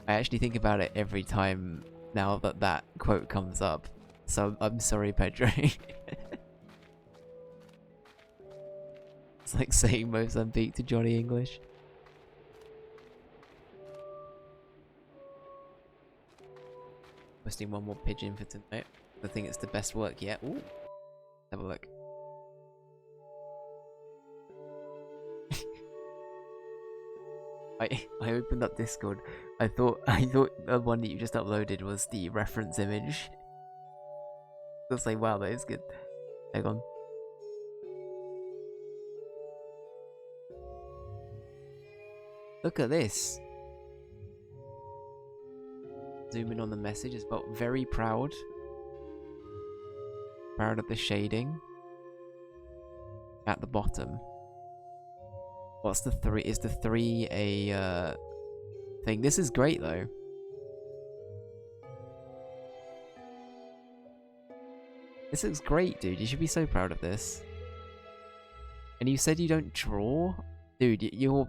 Speaker 1: I actually think about it every time now that that quote comes up, so I'm sorry, Pedro. It's like saying Mozambique to Johnny English. Posting one more pigeon for tonight. I think it's the best work yet. Ooh. Have a look. I opened up Discord. I thought the one that you just uploaded was the reference image. I was like, wow, that is good. Hang on. Look at this. Zoom in on the message. It's about very proud. Proud of the shading. At the bottom. What's the 3? Is the 3 a thing? This is great though. This looks great, dude. You should be so proud of this. And you said you don't draw? Dude, you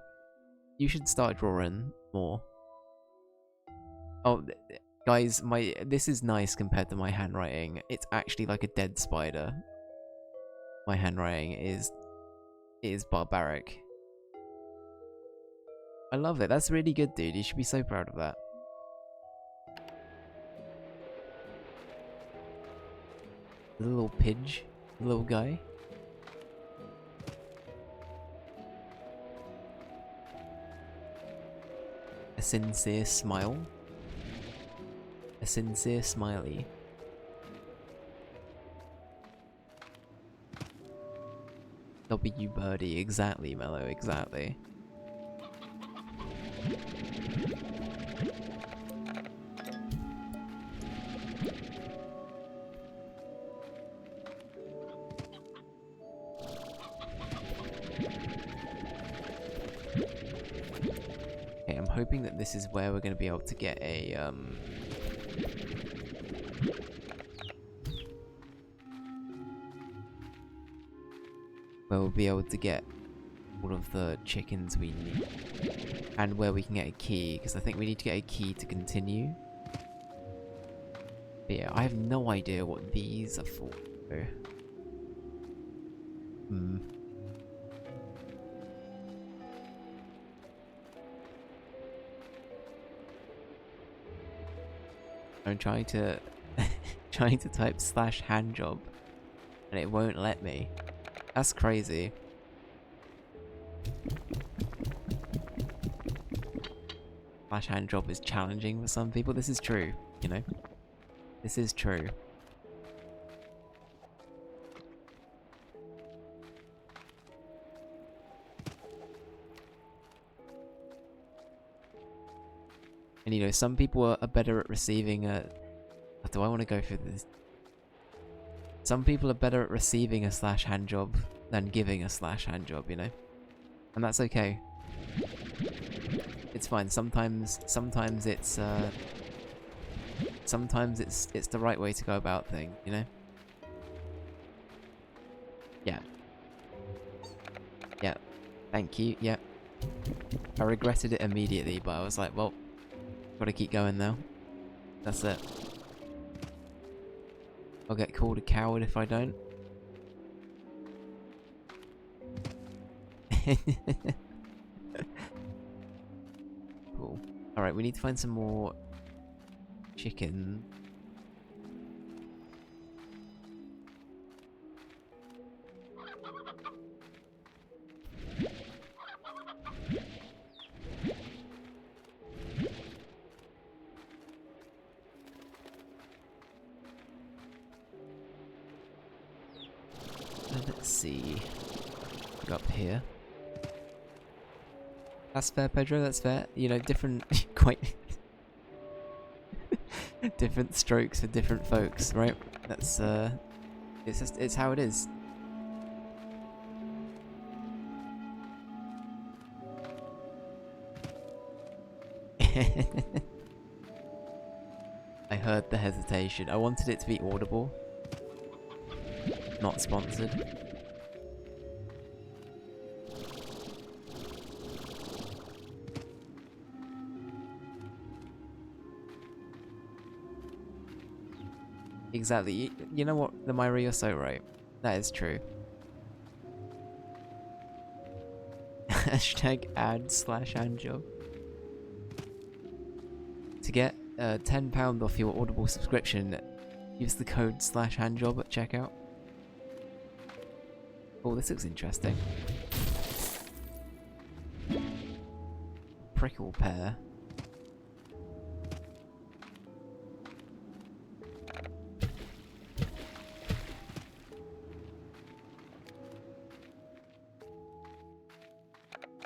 Speaker 1: should start drawing more. Oh, guys, this is nice compared to my handwriting. It's actually like a dead spider. My handwriting is barbaric. I love it. That's really good, dude. You should be so proud of that. The little pidge, the little guy. A sincere smile. A sincere smiley. W birdie, exactly, Mellow, exactly. Okay, I'm hoping that this is where we're going to be able to get a where we'll be able to get all of the chickens we need. And where we can get a key, because I think we need to get a key to continue. But yeah, I have no idea what these are for. I'm trying to trying to type /handjob and it won't let me. That's crazy. /handjob is challenging for some people. This is true, you know. This is true. And you know, some people are better at receiving a... Do I want to go through this? Some people are better at receiving a /handjob than giving a /handjob, you know? And that's okay. It's fine. Sometimes it's it's the right way to go about things, you know? Yeah. Yeah. Thank you. Yeah. I regretted it immediately, but I was like, well, gotta keep going now. That's it. I'll get called a coward if I don't. Cool. Alright, we need to find some more chicken. Let's see. Go up here. That's fair, Pedro, that's fair. You know, different, quite different strokes for different folks, right? That's, it's how it is. I heard the hesitation. I wanted it to be audible. Not sponsored. Exactly. You know what, the Myra, you're so right. That is true. Hashtag ad/handjob. To get £10 off your Audible subscription, use the code /handjob at checkout. Oh, this looks interesting. Prickle pear.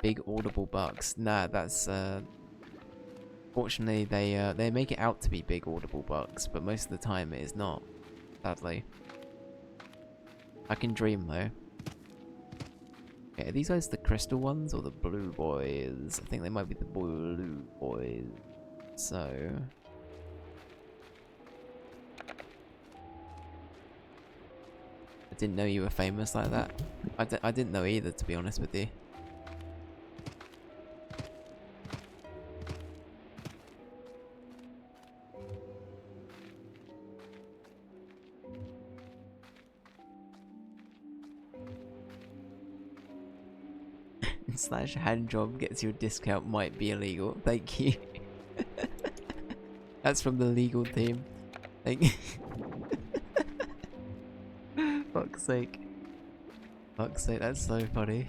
Speaker 1: Big audible bugs. Nah, that's fortunately they make it out to be big audible bugs, but most of the time it is not. Sadly. I can dream though. Okay, are these guys the crystal ones or the blue boys? I think they might be the blue boys. So I didn't know you were famous like that. I didn't know either, to be honest with you. /handjob gets you a discount, might be illegal. Thank you. That's from the legal team. Thank you. Fuck's sake. Fuck's sake, that's so funny.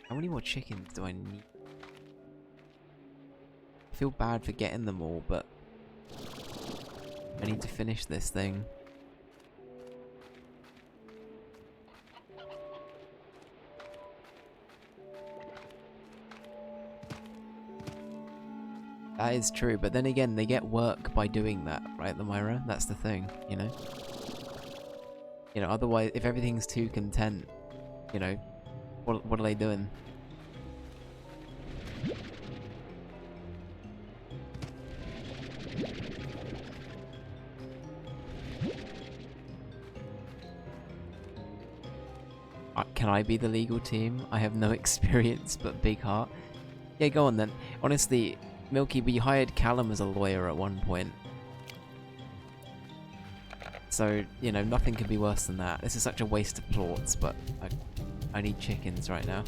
Speaker 1: How many more chickens do I need? I feel bad for getting them all, but I need to finish this thing. That is true, but then again, they get work by doing that, right, the Myra? That's the thing, you know? You know, otherwise, if everything's too content, you know, what are they doing? Can I be the legal team? I have no experience, but big heart. Yeah, go on then. Honestly, Milky, we hired Callum as a lawyer at one point. So, you know, nothing could be worse than that. This is such a waste of plots, but I need chickens right now.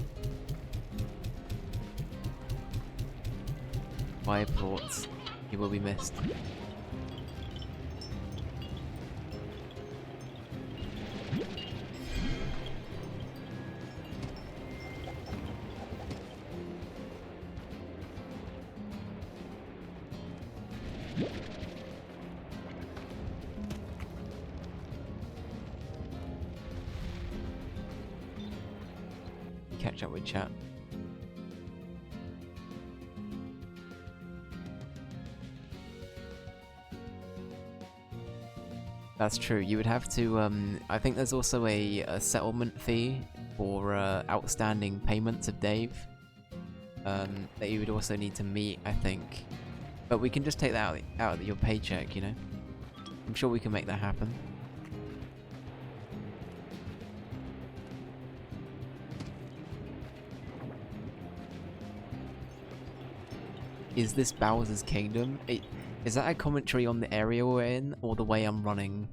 Speaker 1: 5 plots. You will be missed. Catch up with chat. That's true. You would have to, I think there's also a settlement fee for outstanding payments of Dave that you would also need to meet, I think. But we can just take that out of your paycheck, you know? I'm sure we can make that happen. Is this Bowser's Kingdom? Is that a commentary on the area we're in, or the way I'm running,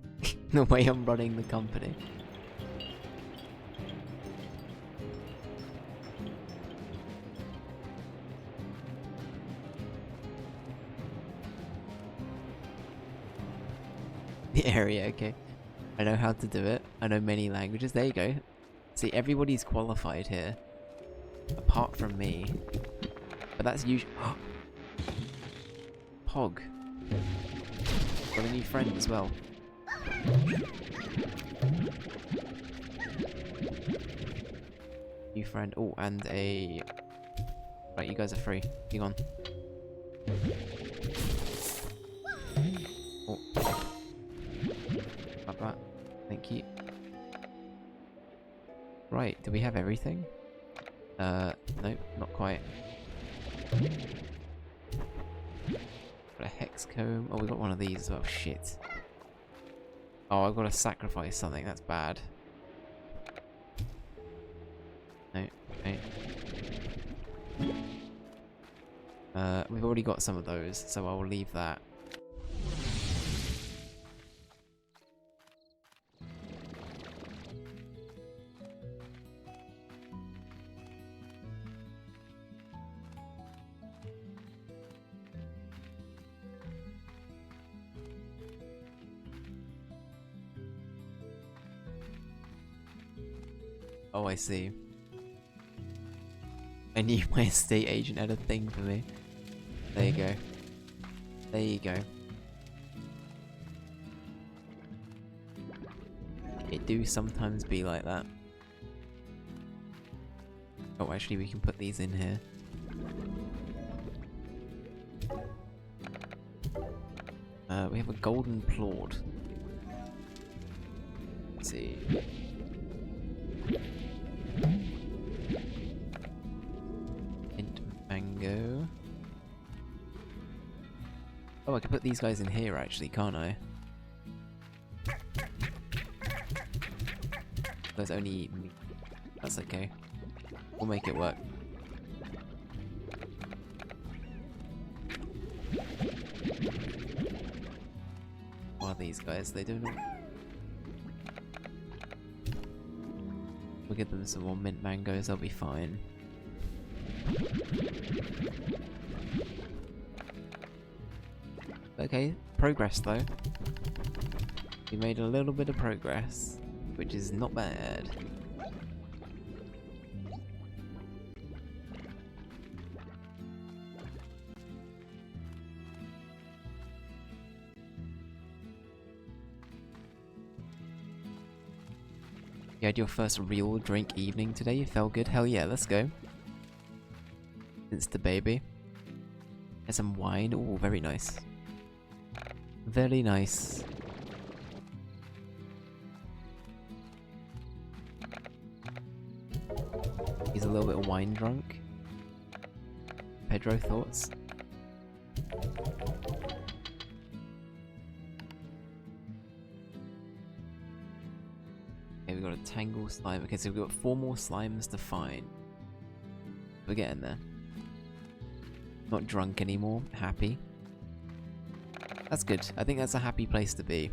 Speaker 1: the way I'm running the company? The area, okay. I know how to do it. I know many languages. There you go. See, everybody's qualified here. Apart from me. But that's usually... Pog. Got a new friend as well. New friend. Oh, and a... Right, you guys are free. Hang on. Oh. Like that. Thank you. Right, do we have everything? Nope, not quite. Got a hex comb. Oh, we got one of these as well. Shit. Oh, I've got to sacrifice something. That's bad. No, no. We've already got some of those, so I will leave that. Oh, I see. I knew my estate agent had a thing for me. There you go. There you go. It do sometimes be like that. Oh, actually we can put these in here. We have a golden plord. Let's see. Mango. Oh, I can put these guys in here actually, can't I? There's only meat. That's okay. We'll make it work. What are these guys? They don't know. We'll give them some more mint mangoes, they'll be fine. Okay, progress though. We made a little bit of progress, which is not bad. You had your first real drink evening today, you felt good? Hell yeah, let's go. It's the baby. There's some wine, ooh, very nice. Very nice. He's a little bit wine drunk. Pedro, thoughts? Okay, we've got a tangle slime. Okay, so we've got 4 more slimes to find. We're getting there. Not drunk anymore. Happy. That's good. I think that's a happy place to be.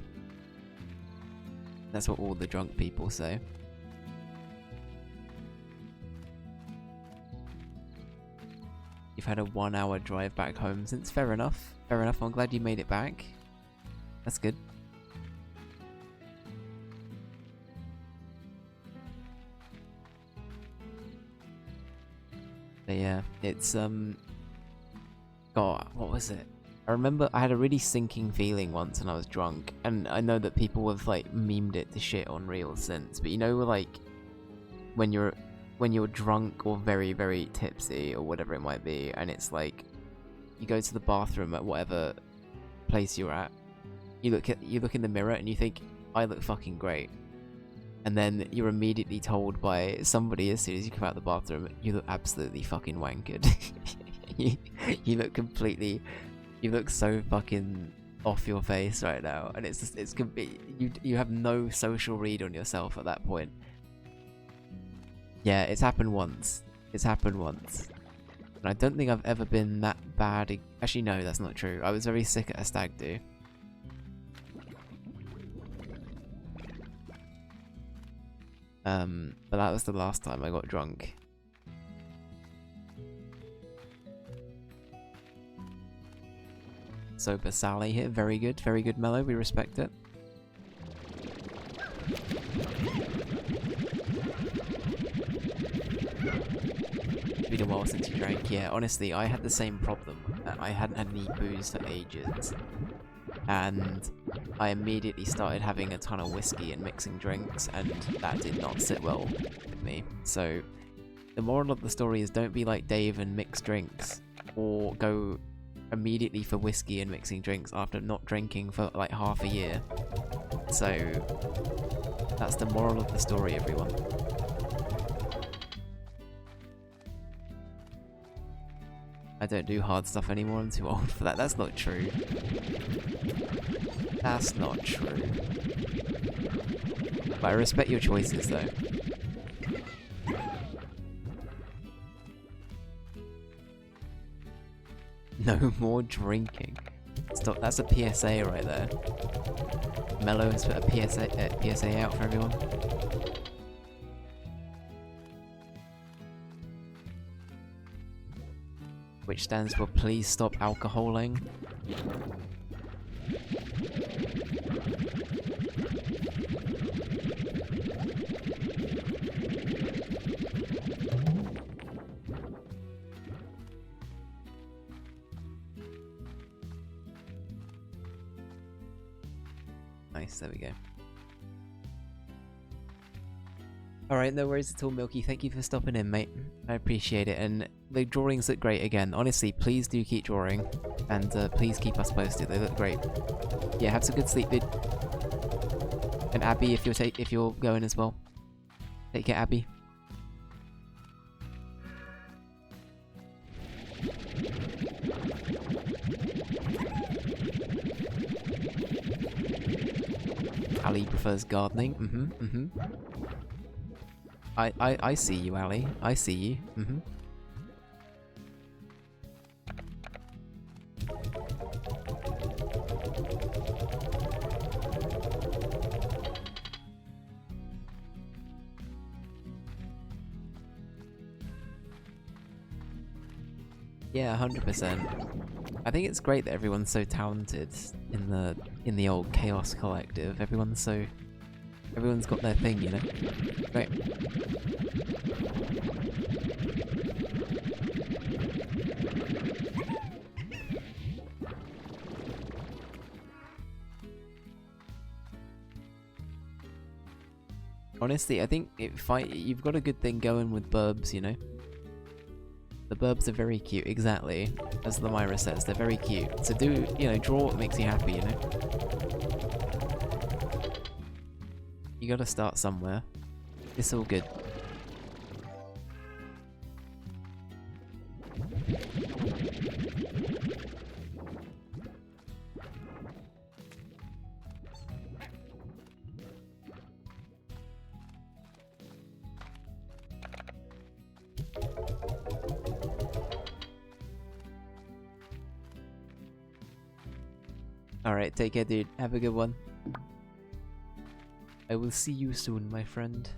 Speaker 1: That's what all the drunk people say. You've had a 1-hour drive back home since. Fair enough. Fair enough. I'm glad you made it back. That's good. But yeah, it's God, what was it? I remember I had a really sinking feeling once when I was drunk, and I know that people have like memed it to shit on Reels since, but you know, like when you're drunk or very, very tipsy or whatever it might be, and it's like you go to the bathroom at whatever place you're at, you look in the mirror and you think, I look fucking great. And then you're immediately told by somebody as soon as you come out of the bathroom, you look absolutely fucking wankered. you look completely You look so fucking off your face right now, and it's just, it's you have no social read on yourself at that point. Yeah, it's happened once. It's happened once. And I don't think I've ever been that bad. Actually, no, that's not true. I was very sick at a stag do. But that was the last time I got drunk. Sober Sally here, very good Mellow, we respect it. It's been a while since you drank, yeah, honestly, I had the same problem. I hadn't had any booze for ages. And I immediately started having a ton of whiskey and mixing drinks, and that did not sit well with me. So, the moral of the story is don't be like Dave and mix drinks, or go immediately for whiskey and mixing drinks after not drinking for like half a year. So, that's the moral of the story, everyone. I don't do hard stuff anymore, I'm too old for that. That's not true. That's not true. But I respect your choices, though. No more drinking. Stop, that's a PSA right there. Mellow has put a PSA out for everyone. Which stands for please stop alcoholing. Nice, there we go. Alright, no worries at all, Milky. Thank you for stopping in, mate. I appreciate it. And the drawings look great again. Honestly, please do keep drawing. And please keep us posted. They look great. Yeah, have some good sleep, dude. And Abby, if you're going as well. Take care, Abby. Ali prefers gardening. I see you, Ali. I see you. Yeah, 100%. I think it's great that everyone's so talented in the old Chaos Collective. Everyone's got their thing, you know? Great. Honestly, I think you've got a good thing going with burbs, you know? The burbs are very cute, exactly. As the Myra says, they're very cute. So draw what makes you happy, you know? You gotta start somewhere. It's all good. Alright, take care, dude. Have a good one. I will see you soon, my friend.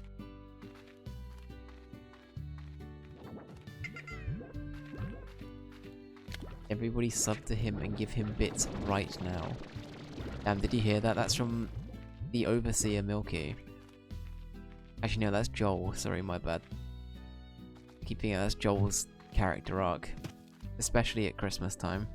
Speaker 1: Everybody sub to him and give him bits right now. Damn, did you hear that? That's from the Overseer Milky. Actually, no, that's Joel. Sorry, my bad. Keep thinking that's Joel's character arc. Especially at Christmas time.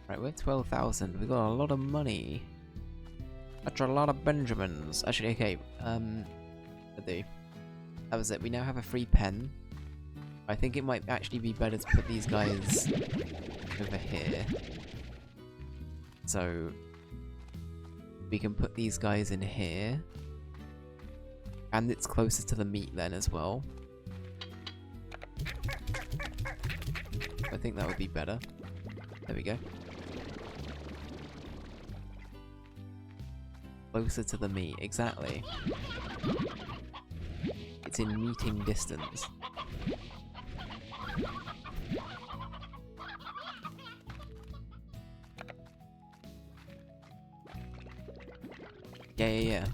Speaker 1: Right, we're 12,000. We've got a lot of money. That's a lot of Benjamins. Actually, okay. I do. That was it. We now have a free pen. I think it might actually be better to put these guys over here. So we can put these guys in here. And it's closer to the meat then as well. I think that would be better. There we go. Closer to the meat, exactly. It's in meeting distance. Yeah.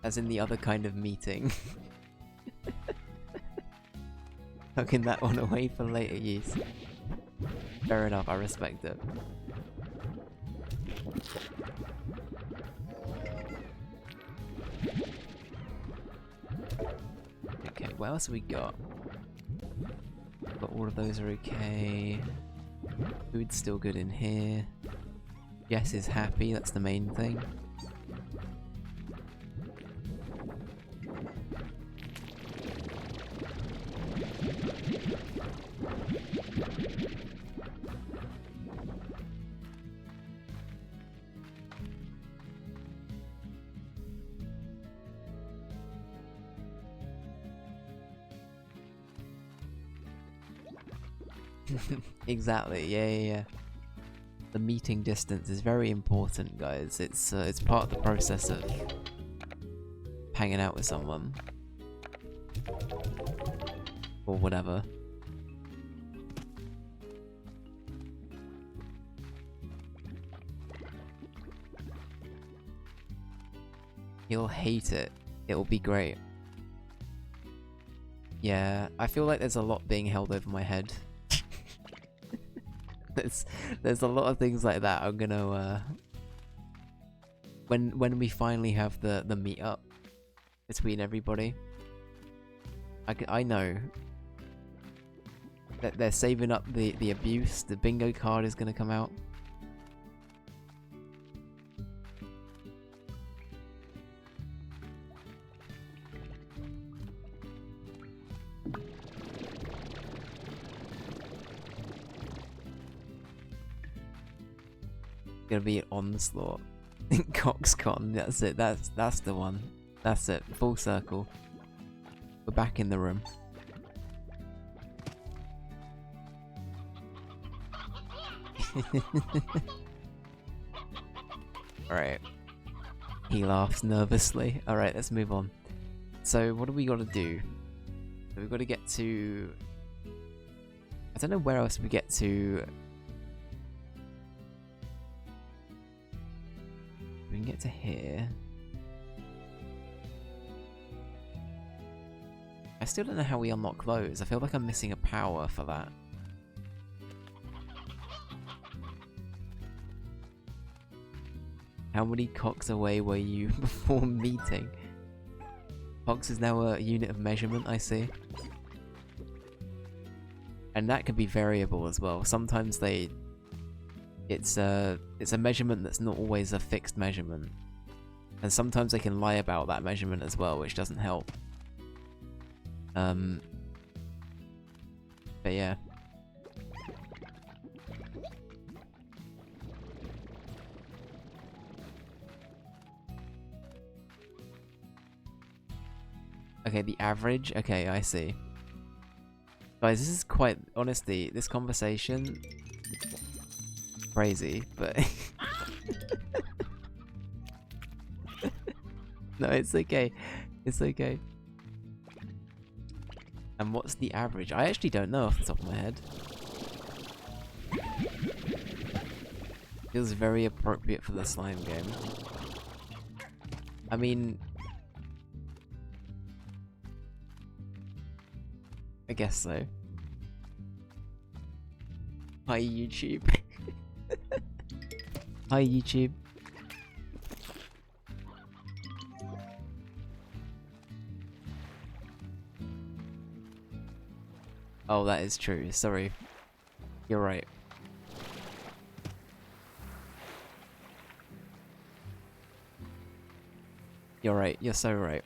Speaker 1: As in the other kind of meeting. Tucking that one away for later use. Fair enough, I respect it. Okay, what else have we got? But all of those are okay. Food's still good in here. Jess is happy, that's the main thing. Exactly, yeah. The meeting distance is very important, guys. It's part of the process of hanging out with someone. Or whatever. You'll hate it. It'll be great. Yeah, I feel like there's a lot being held over my head. There's a lot of things like that. I'm gonna when we finally have the meetup between everybody, I know that they're saving up the abuse. The bingo card is gonna come out. Gonna be an onslaught. Coxcon, that's it. That's the one. That's it. Full circle. We're back in the room. Alright. He laughs nervously. Alright, let's move on. So, what do we gotta do? So we've got to get to... I don't know where else we get to... We can get to here. I still don't know how we unlock those. I feel like I'm missing a power for that. How many cocks away were you before meeting? Cocks is now a unit of measurement, I see. And that can be variable as well. Sometimes it's a measurement that's not always a fixed measurement. And sometimes they can lie about that measurement as well, which doesn't help. But yeah. Okay, the average? Okay, I see. Guys, this is quite... Honestly, this conversation... Crazy, but... No, it's okay. It's okay. And what's the average? I actually don't know off the top of my head. Feels very appropriate for the slime game. I mean... I guess so. Hi, YouTube. Hi, YouTube. Oh, that is true. Sorry. You're right. You're right. You're so right.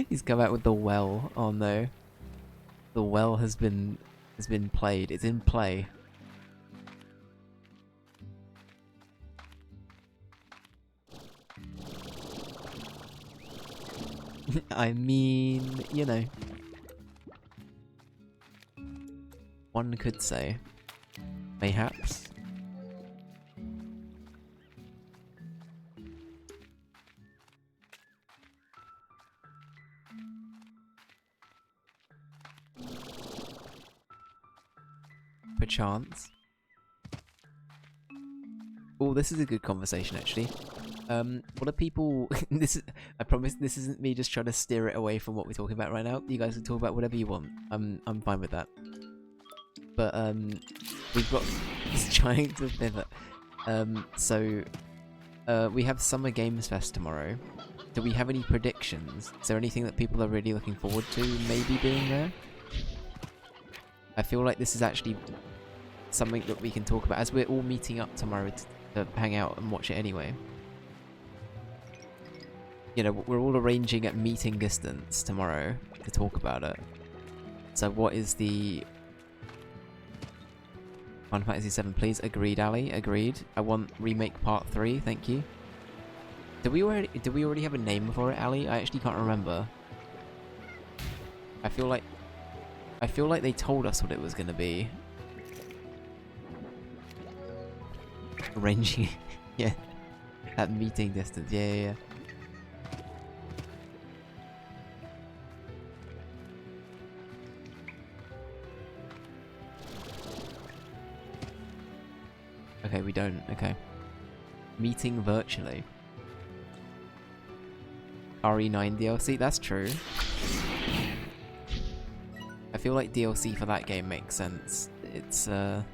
Speaker 1: He's come out with the well. Oh no. The well has been played. It's in play. I mean, you know. One could say. Mayhaps. Perchance. Oh, this is a good conversation actually. What are people? This is. I promise this isn't me just trying to steer it away from what we're talking about right now. You guys can talk about whatever you want. I'm fine with that. But we've got just trying to pivot. We have Summer Games Fest tomorrow. Do we have any predictions? Is there anything that people are really looking forward to maybe being there? I feel like this is actually something that we can talk about as we're all meeting up tomorrow to hang out and watch it anyway. You know, we're all arranging at meeting distance tomorrow to talk about it. So what is the... Final Fantasy VII, please. Agreed, Ali. Agreed. I want Remake Part 3, thank you. Did we already have a name for it, Ali? I actually can't remember. I feel like they told us what it was gonna be. Arranging, yeah, at meeting distance. Yeah. Okay, we don't. Okay. Meeting virtually. RE9 DLC, that's true. I feel like DLC for that game makes sense. It's, not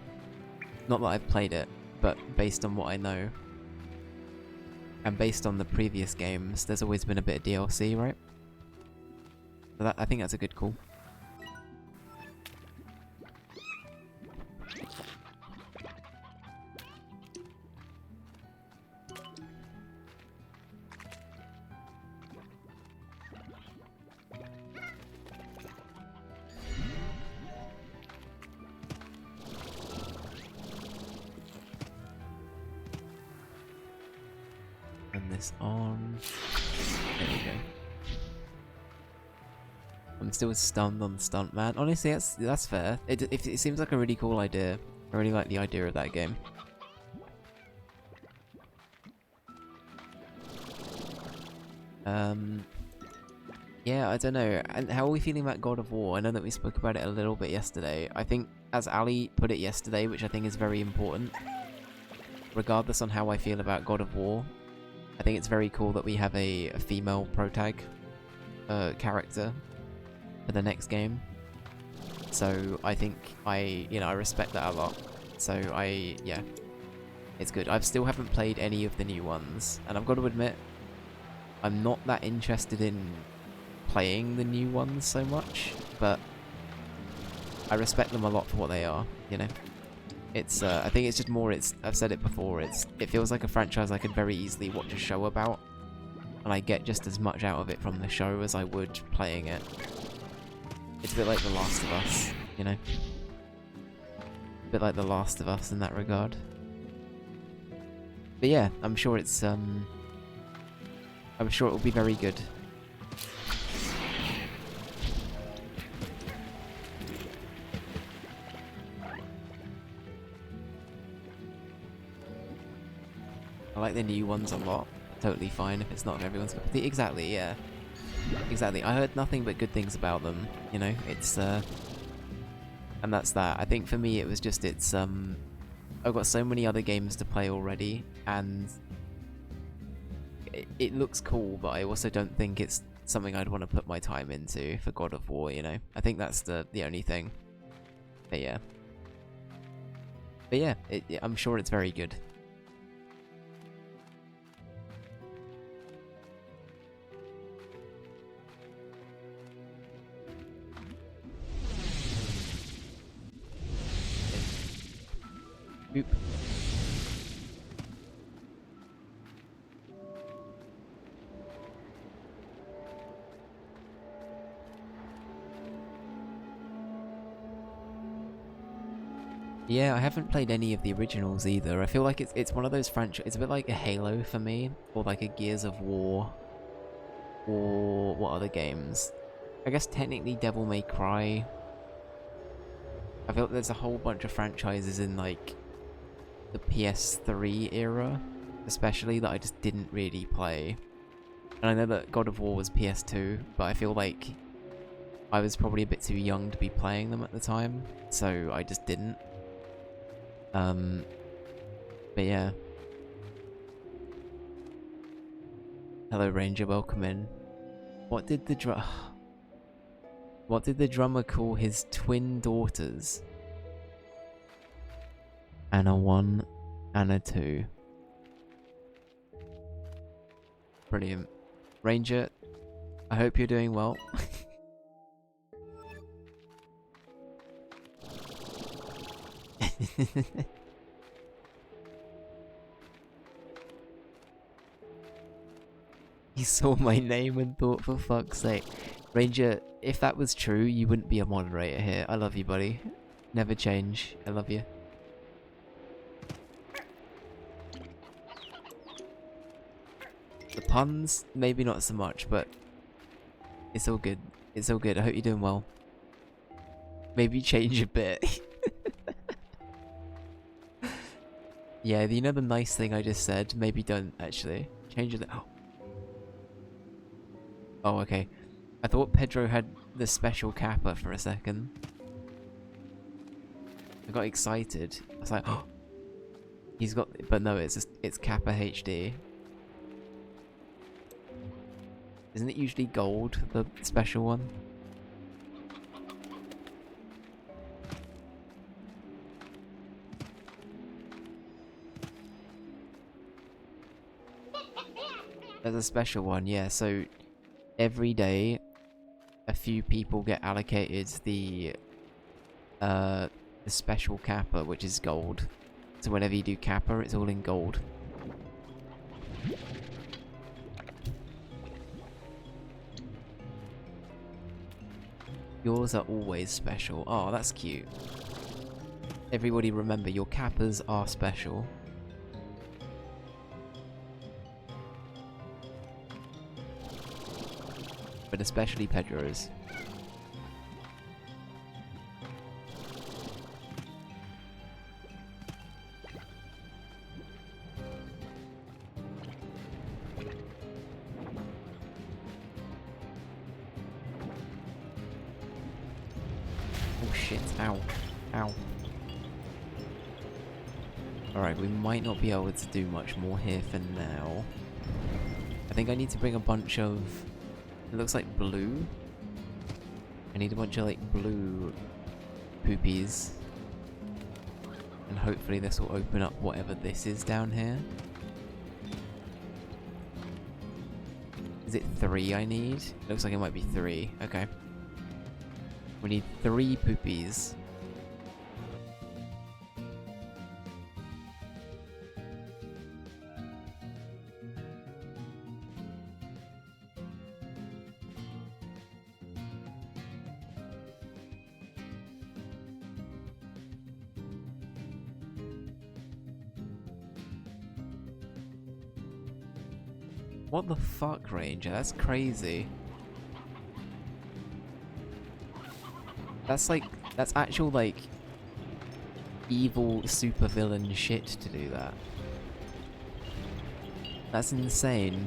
Speaker 1: that I've played it, but based on what I know, and based on the previous games, there's always been a bit of DLC, right? So I think that's a good call. This on. There we go. I'm still stunned on Stuntman. Honestly, that's fair. It seems like a really cool idea. I really like the idea of that game. Yeah, I don't know. And how are we feeling about God of War? I know that we spoke about it a little bit yesterday. I think, as Ali put it yesterday, which I think is very important, regardless on how I feel about God of War, I think it's very cool that we have a female protag character for the next game. So I think I respect that a lot. So yeah, it's good. I still haven't played any of the new ones, and I've got to admit, I'm not that interested in playing the new ones so much, but I respect them a lot for what they are, you know? It's, I think it's just more, I've said it before, it feels like a franchise I could very easily watch a show about, and I get just as much out of it from the show as I would playing it. It's a bit like The Last of Us, you know? A bit like The Last of Us in that regard. But yeah, I'm sure it's, I'm sure it will be very good. I like the new ones a lot. Totally fine if it's not everyone's cup of tea. Exactly, yeah. Exactly. I heard nothing but good things about them, you know? It's, and that's that. I think for me it was just, I've got so many other games to play already, and it looks cool, but I also don't think it's something I'd want to put my time into for God of War, you know? I think that's the only thing. But yeah. But yeah, I'm sure it's very good. Boop. Yeah, I haven't played any of the originals either. I feel like it's one of those franchise. It's a bit like a Halo for me, or like a Gears of War, or what other games? I guess technically Devil May Cry. I feel like there's a whole bunch of franchises in like the PS3 era, especially that I just didn't really play. And I know that God of War was PS2, but I feel like I was probably a bit too young to be playing them at the time, so I just didn't. But yeah. Hello Ranger, welcome in. What did the drummer call his twin daughters? Anna 1, Anna 2. Brilliant. Ranger, I hope you're doing well. He saw my name and thought, for fuck's sake. Ranger, if that was true, you wouldn't be a moderator here. I love you, buddy. Never change. I love you. The puns, maybe not so much, but it's all good. It's all good. I hope you're doing well. Maybe change a bit. Yeah, you know the nice thing I just said? Maybe don't, actually. Change it. Oh, okay. I thought Pedro had the special kappa for a second. I got excited. I was like, oh, he's got, but no, it's Kappa HD. Isn't it usually gold, the special one? There's a special one, yeah, so every day a few people get allocated the special kappa, which is gold. So whenever you do kappa, it's all in gold. Yours are always special. Oh, that's cute. Everybody remember, your kappas are special. But especially Pedro's. Oh shit, ow. Ow. Alright, we might not be able to do much more here for now. I think I need to bring a bunch of... It looks like blue. I need a bunch of like blue poopies. And hopefully this will open up whatever this is down here. Is it 3 I need? It looks like it might be 3. Okay. We need 3 poopies. What the fuck, Ranger? That's crazy. That's like, that's actual like evil supervillain shit to do that. That's insane.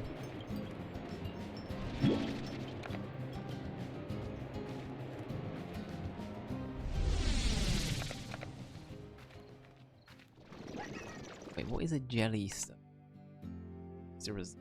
Speaker 1: Wait, what is a jelly stuff? There is.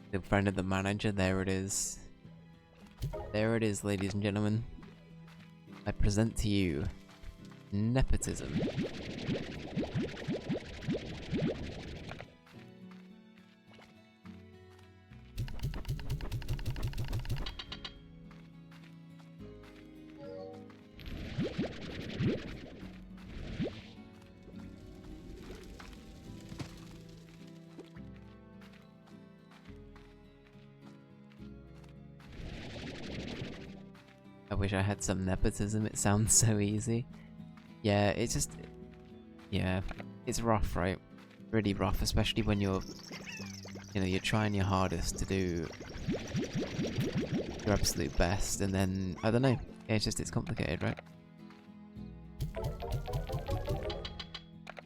Speaker 1: The friend of the manager, there it is. There it is, ladies and gentlemen. I present to you nepotism. wish I had some nepotism. It sounds so easy. Yeah, it's just... Yeah, it's rough, right? Really rough, especially when you're... You know, you're trying your hardest to do your absolute best, and then... I don't know. Yeah, it's complicated, right?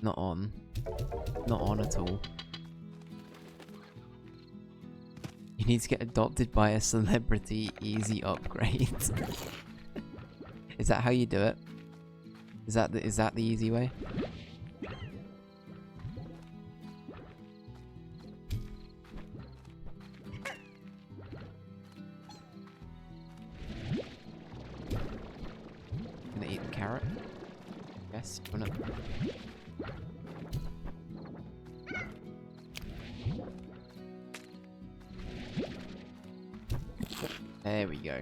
Speaker 1: Not on. Not on at all. You need to get adopted by a celebrity. Easy upgrade. Is that how you do it? Is that the easy way? Gonna eat the carrot? Yes, wanna... There we go.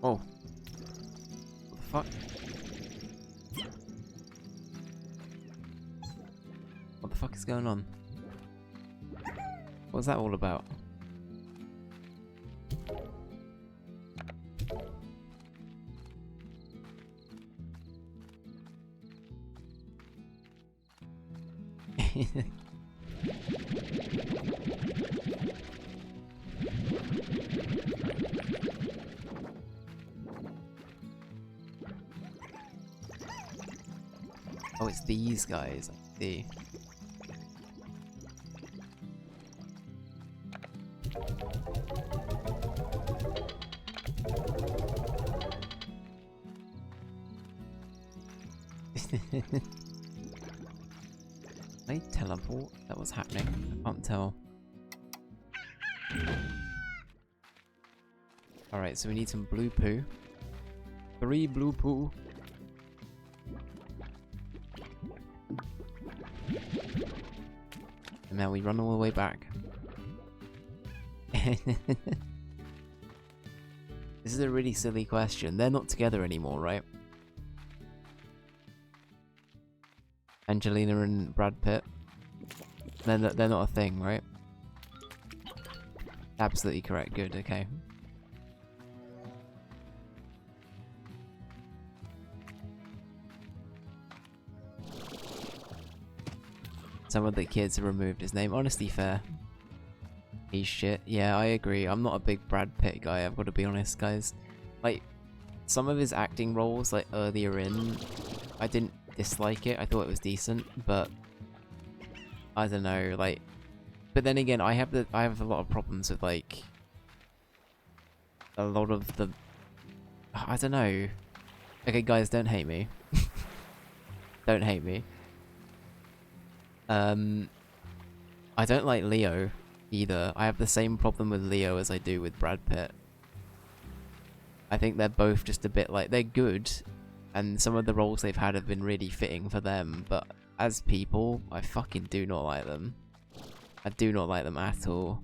Speaker 1: Oh. What the fuck? What the fuck is going on? What's that all about? Oh, it's these guys. I see. They teleport? That was happening. I can't tell. Alright, so we need some blue poo. 3 blue poo. And now we run all the way back. This is a really silly question. They're not together anymore, right? Angelina and Brad Pitt. They're not a thing, right? Absolutely correct. Good, okay. Some of the kids have removed his name. Honestly, fair. He's shit. Yeah, I agree. I'm not a big Brad Pitt guy, I've got to be honest, guys. Like, some of his acting roles, like, earlier in, I didn't dislike it. I thought it was decent, but I don't know, like... But then again, I have a lot of problems with, like... A lot of the... I don't know. Okay, guys, don't hate me. Don't hate me. I don't like Leo either. I have the same problem with Leo as I do with Brad Pitt. I think they're both just a bit like... They're good, and some of the roles they've had have been really fitting for them, but as people, I fucking do not like them. I do not like them at all.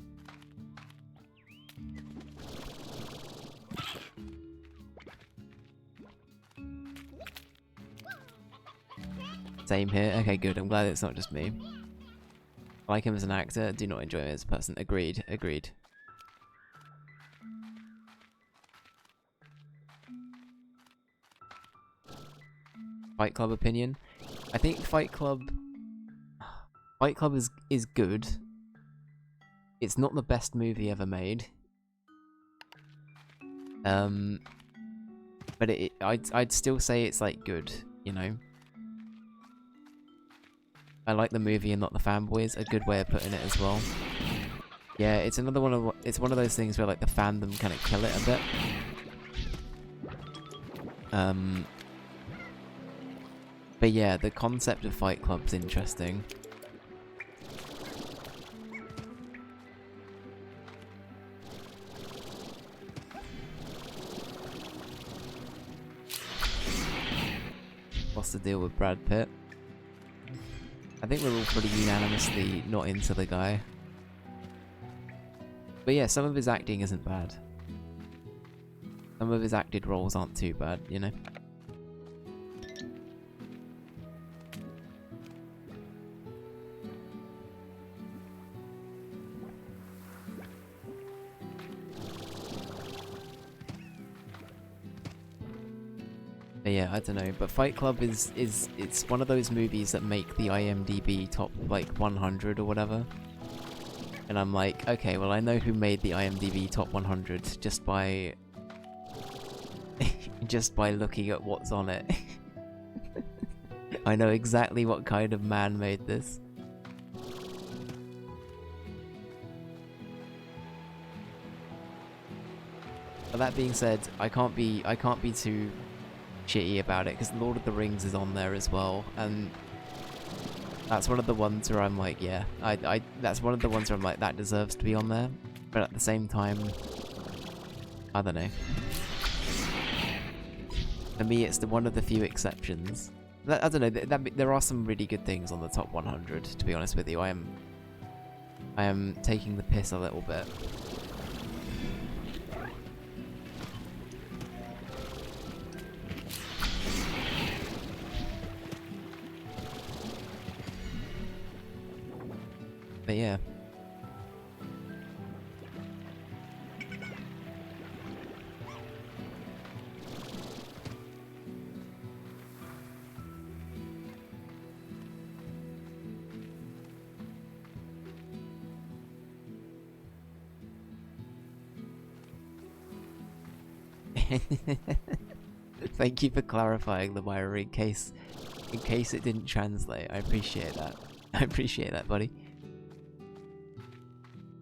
Speaker 1: Same here. Okay, good. I'm glad it's not just me. I like him as an actor, do not enjoy him as a person. Agreed, agreed. Fight Club opinion? I think Fight Club is good. It's not the best movie ever made. But I'd still say it's like good, you know? I like the movie and not the fanboys, a good way of putting it as well. Yeah, it's another one of those things where like the fandom kind of kill it a bit. But yeah, the concept of Fight Club's interesting. What's the deal with Brad Pitt? I think we're all pretty unanimously not into the guy. But yeah, some of his acting isn't bad. Some of his acted roles aren't too bad, you know? But yeah, I don't know. But Fight Club is it's one of those movies that make the IMDb top like 100 or whatever. And I'm like, okay, well I know who made the IMDb top 100 just by just by looking at what's on it. I know exactly what kind of man made this. But that being said, I can't be too shitty about it because Lord of the Rings is on there as well, and that's one of the ones where I'm like, yeah, that's one of the ones where I'm like, that deserves to be on there. But at the same time, I don't know. For me, it's one of the few exceptions. I don't know. There are some really good things on the top 100. To be honest with you, I am taking the piss a little bit. But yeah. Thank you for clarifying the Myra in case it didn't translate. I appreciate that. I appreciate that, buddy.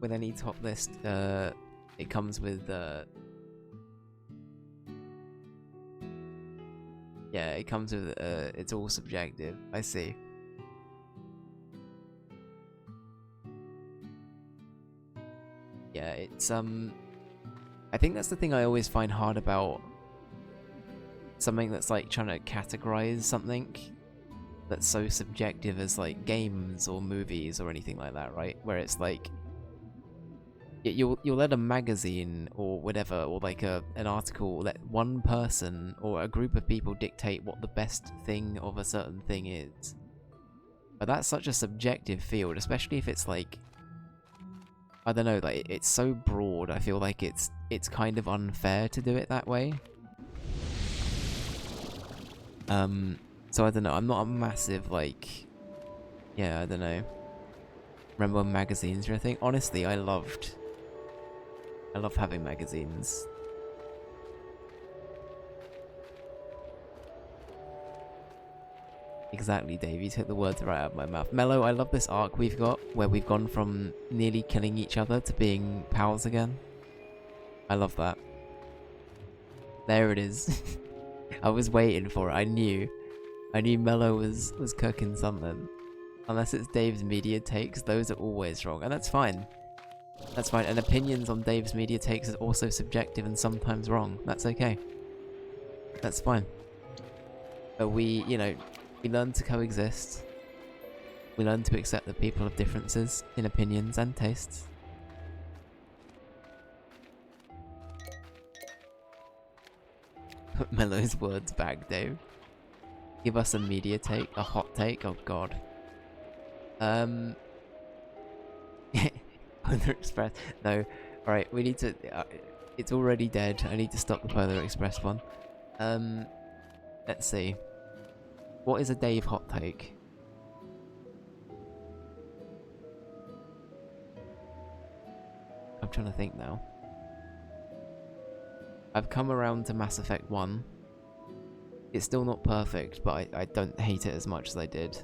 Speaker 1: With any top list, it comes with yeah, it comes with it's all subjective. I see. Yeah, it's I think that's the thing I always find hard about something that's like trying to categorize something that's so subjective as like games or movies or anything like that, right? Where it's like you'll let a magazine or whatever, or like an article, let one person or a group of people dictate what the best thing of a certain thing is. But that's such a subjective field, especially if it's like, I don't know, like it's so broad. I feel like it's kind of unfair to do it that way. So I don't know. I'm not a massive like, yeah, I don't know. Remember magazines or anything? Honestly, I love having magazines. Exactly, Dave. You took the words right out of my mouth. Mello, I love this arc we've got, where we've gone from nearly killing each other to being pals again. I love that. There it is. I was waiting for it. I knew Mello was cooking something. Unless it's Dave's media takes, those are always wrong, and that's fine. That's fine, and opinions on Dave's media takes is also subjective and sometimes wrong. That's okay. That's fine. But we learn to coexist. We learn to accept that people have differences in opinions and tastes. Put Mello's words back, Dave. Give us a media take, a hot take. Oh god. Polar Express. No. Alright, we need to... it's already dead. I need to stop the Polar Express one. Let's see. What is a Dave hot take? I'm trying to think now. I've come around to Mass Effect 1. It's still not perfect, but I don't hate it as much as I did.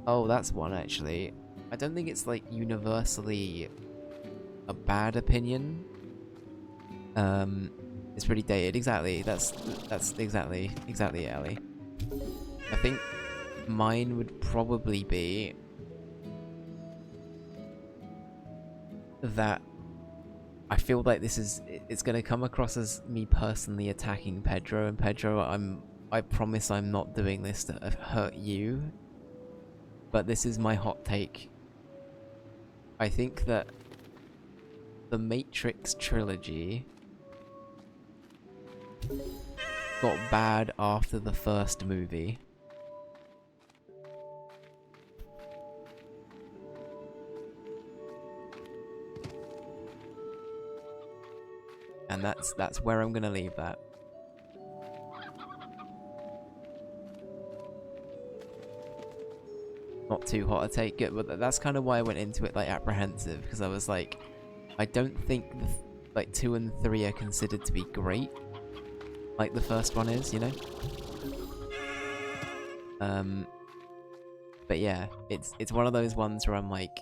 Speaker 1: Oh, that's one actually. I don't think it's like universally a bad opinion. It's pretty dated. Exactly. That's exactly it, Ali. I think mine would probably be that I feel like it's gonna come across as me personally attacking Pedro, and Pedro, I promise I'm not doing this to hurt you. But this is my hot take. I think that the Matrix trilogy got bad after the first movie. And that's where I'm gonna leave that. Not too hot a take it, but that's kind of why I went into it like apprehensive, because I was like, I don't think like 2 and 3 are considered to be great, like the first one is, you know. But yeah, it's one of those ones where I'm like,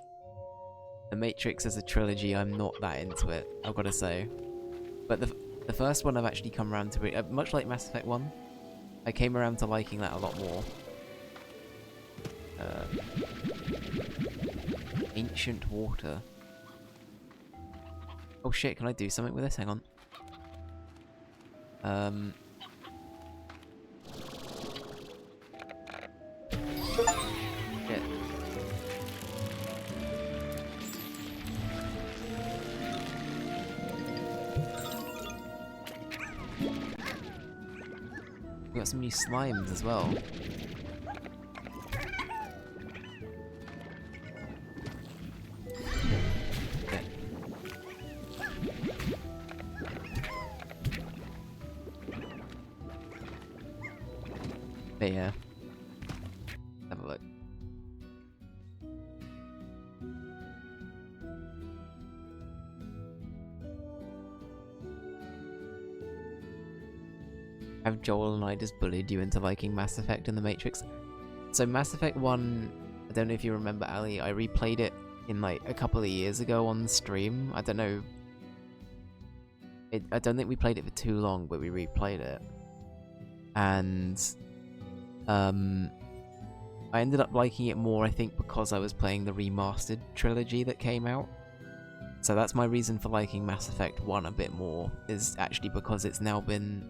Speaker 1: The Matrix as a trilogy, I'm not that into it, I've got to say. But the first one I've actually come around to it, much like Mass Effect 1, I came around to liking that a lot more. Ancient water. Oh shit, can I do something with this? Hang on. Shit. We got some new slimes as well. But yeah. Have a look. Have Joel and I just bullied you into liking Mass Effect and The Matrix? So Mass Effect 1, I don't know if you remember, Ali, I replayed it in like a couple of years ago on the stream. I don't know. I don't think we played it for too long, but we replayed it. And I ended up liking it more, I think, because I was playing the remastered trilogy that came out. So that's my reason for liking Mass Effect 1 a bit more, is actually because it's now been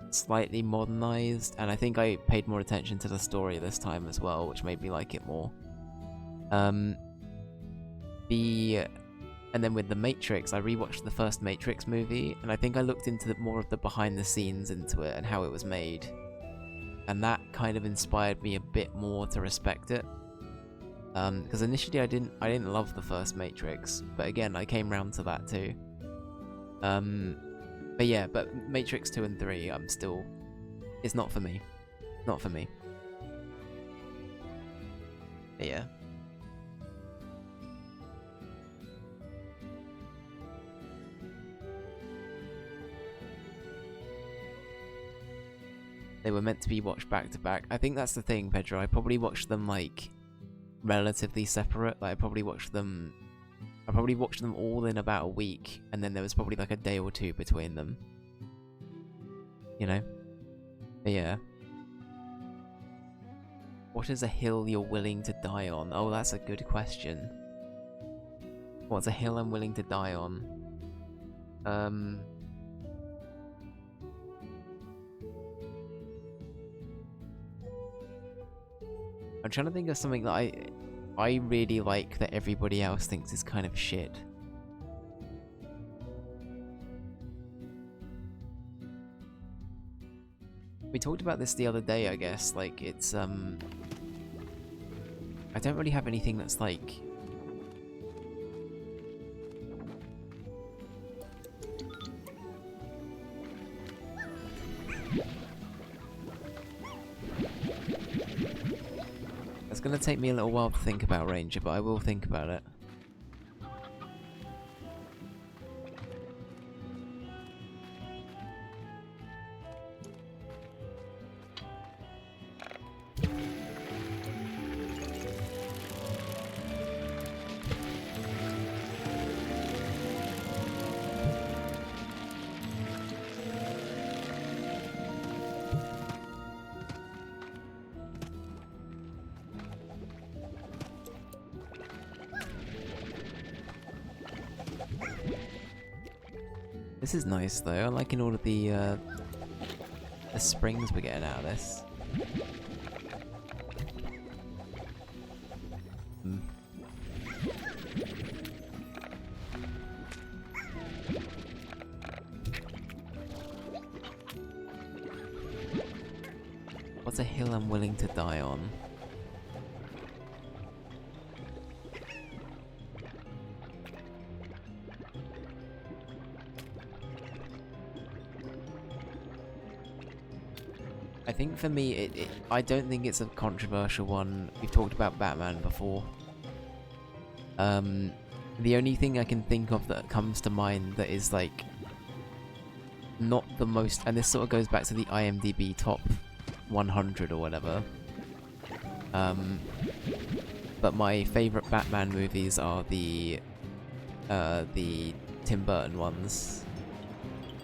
Speaker 1: slightly modernized, and I think I paid more attention to the story this time as well, which made me like it more. And then with The Matrix, I rewatched the first Matrix movie, and I think I looked into more of the behind the scenes into it and how it was made. And that kind of inspired me a bit more to respect it. Because initially I didn't love the first Matrix, but again, I came round to that too. But yeah, but Matrix 2 and 3, it's not for me. Not for me. But yeah. They were meant to be watched back to back. I think that's the thing, Pedro. I probably watched them like relatively separate. Like I probably watched them all in about a week, and then there was probably like a day or two between them. You know? But yeah. What is a hill you're willing to die on? Oh, that's a good question. What's a hill I'm willing to die on? I'm trying to think of something that I really like that everybody else thinks is kind of shit. We talked about this the other day, I guess. Like, it's, I don't really have anything that's like... It's gonna take me a little while to think about Ranger, but I will think about it. This is nice though. I'm liking all of the springs we're getting out of this. What's a hill I'm willing to die on? think for me, I don't think it's a controversial one. We've talked about Batman before. The only thing I can think of that comes to mind that is like not the most, and this sort of goes back to the IMDb top 100 or whatever. But my favourite Batman movies are the Tim Burton ones.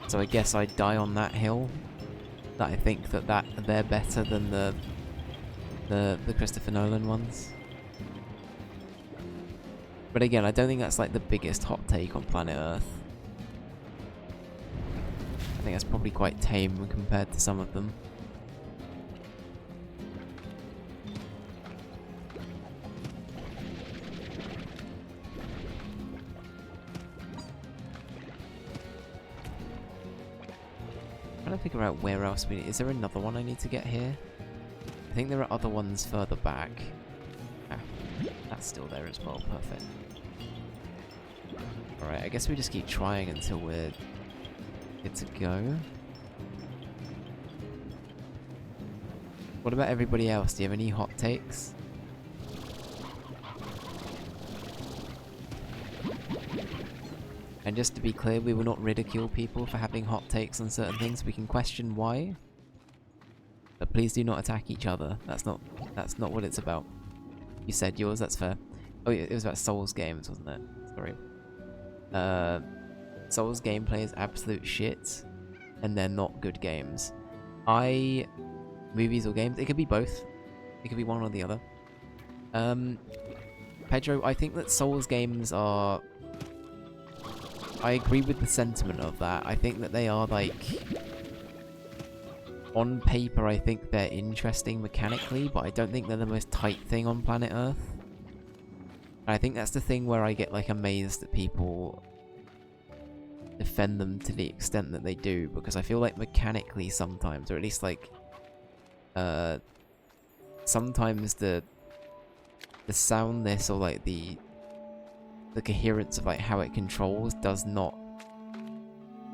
Speaker 1: So I guess I'd die on that hill. That I think that they're better than the Christopher Nolan ones. But again, I don't think that's like the biggest hot take on planet Earth. I think that's probably quite tame compared to some of them. I'm trying to figure out where else is there another one I need to get here? I think there are other ones further back. Ah, that's still there as well, perfect. Alright, I guess we just keep trying until we're good to go. What about everybody else? Do you have any hot takes? And just to be clear, we will not ridicule people for having hot takes on certain things. We can question why. But please do not attack each other. That's not what it's about. You said yours, that's fair. Oh, it was about Souls games, wasn't it? Sorry. Souls gameplay is absolute shit, and they're not good games. Movies or games, it could be both. It could be one or the other. Pedro, I think that Souls games are... I agree with the sentiment of that. I think that they are, like... On paper, I think they're interesting mechanically, but I don't think they're the most tight thing on planet Earth. And I think that's the thing where I get, like, amazed that people defend them to the extent that they do, because I feel like mechanically sometimes, or at least, like, sometimes the soundness or, like, the coherence of, like, how it controls does not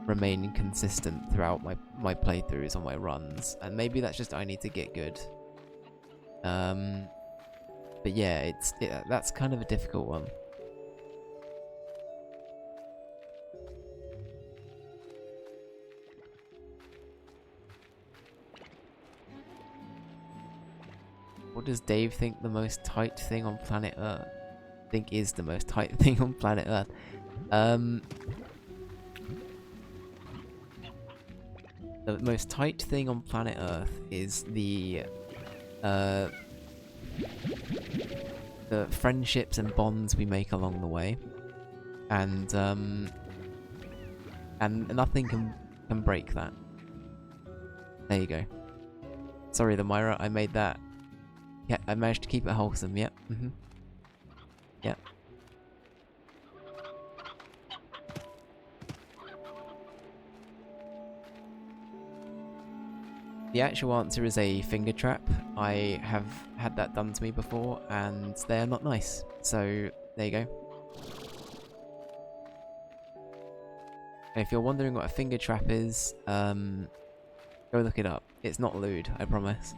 Speaker 1: remain consistent throughout my playthroughs or my runs, and maybe that's just I need to get good. But yeah, that's kind of a difficult one. What does Dave think the most tight thing on planet Earth? Think is the most tight thing on planet Earth? The most tight thing on planet Earth is the friendships and bonds we make along the way, and nothing can break that. There you go. Sorry, the Myra, I made that. Yeah, I managed to keep it wholesome. Yep. Yep. The actual answer is a finger trap. I have had that done to me before, and they're not nice. So, there you go. And if you're wondering what a finger trap is, go look it up. It's not lewd, I promise.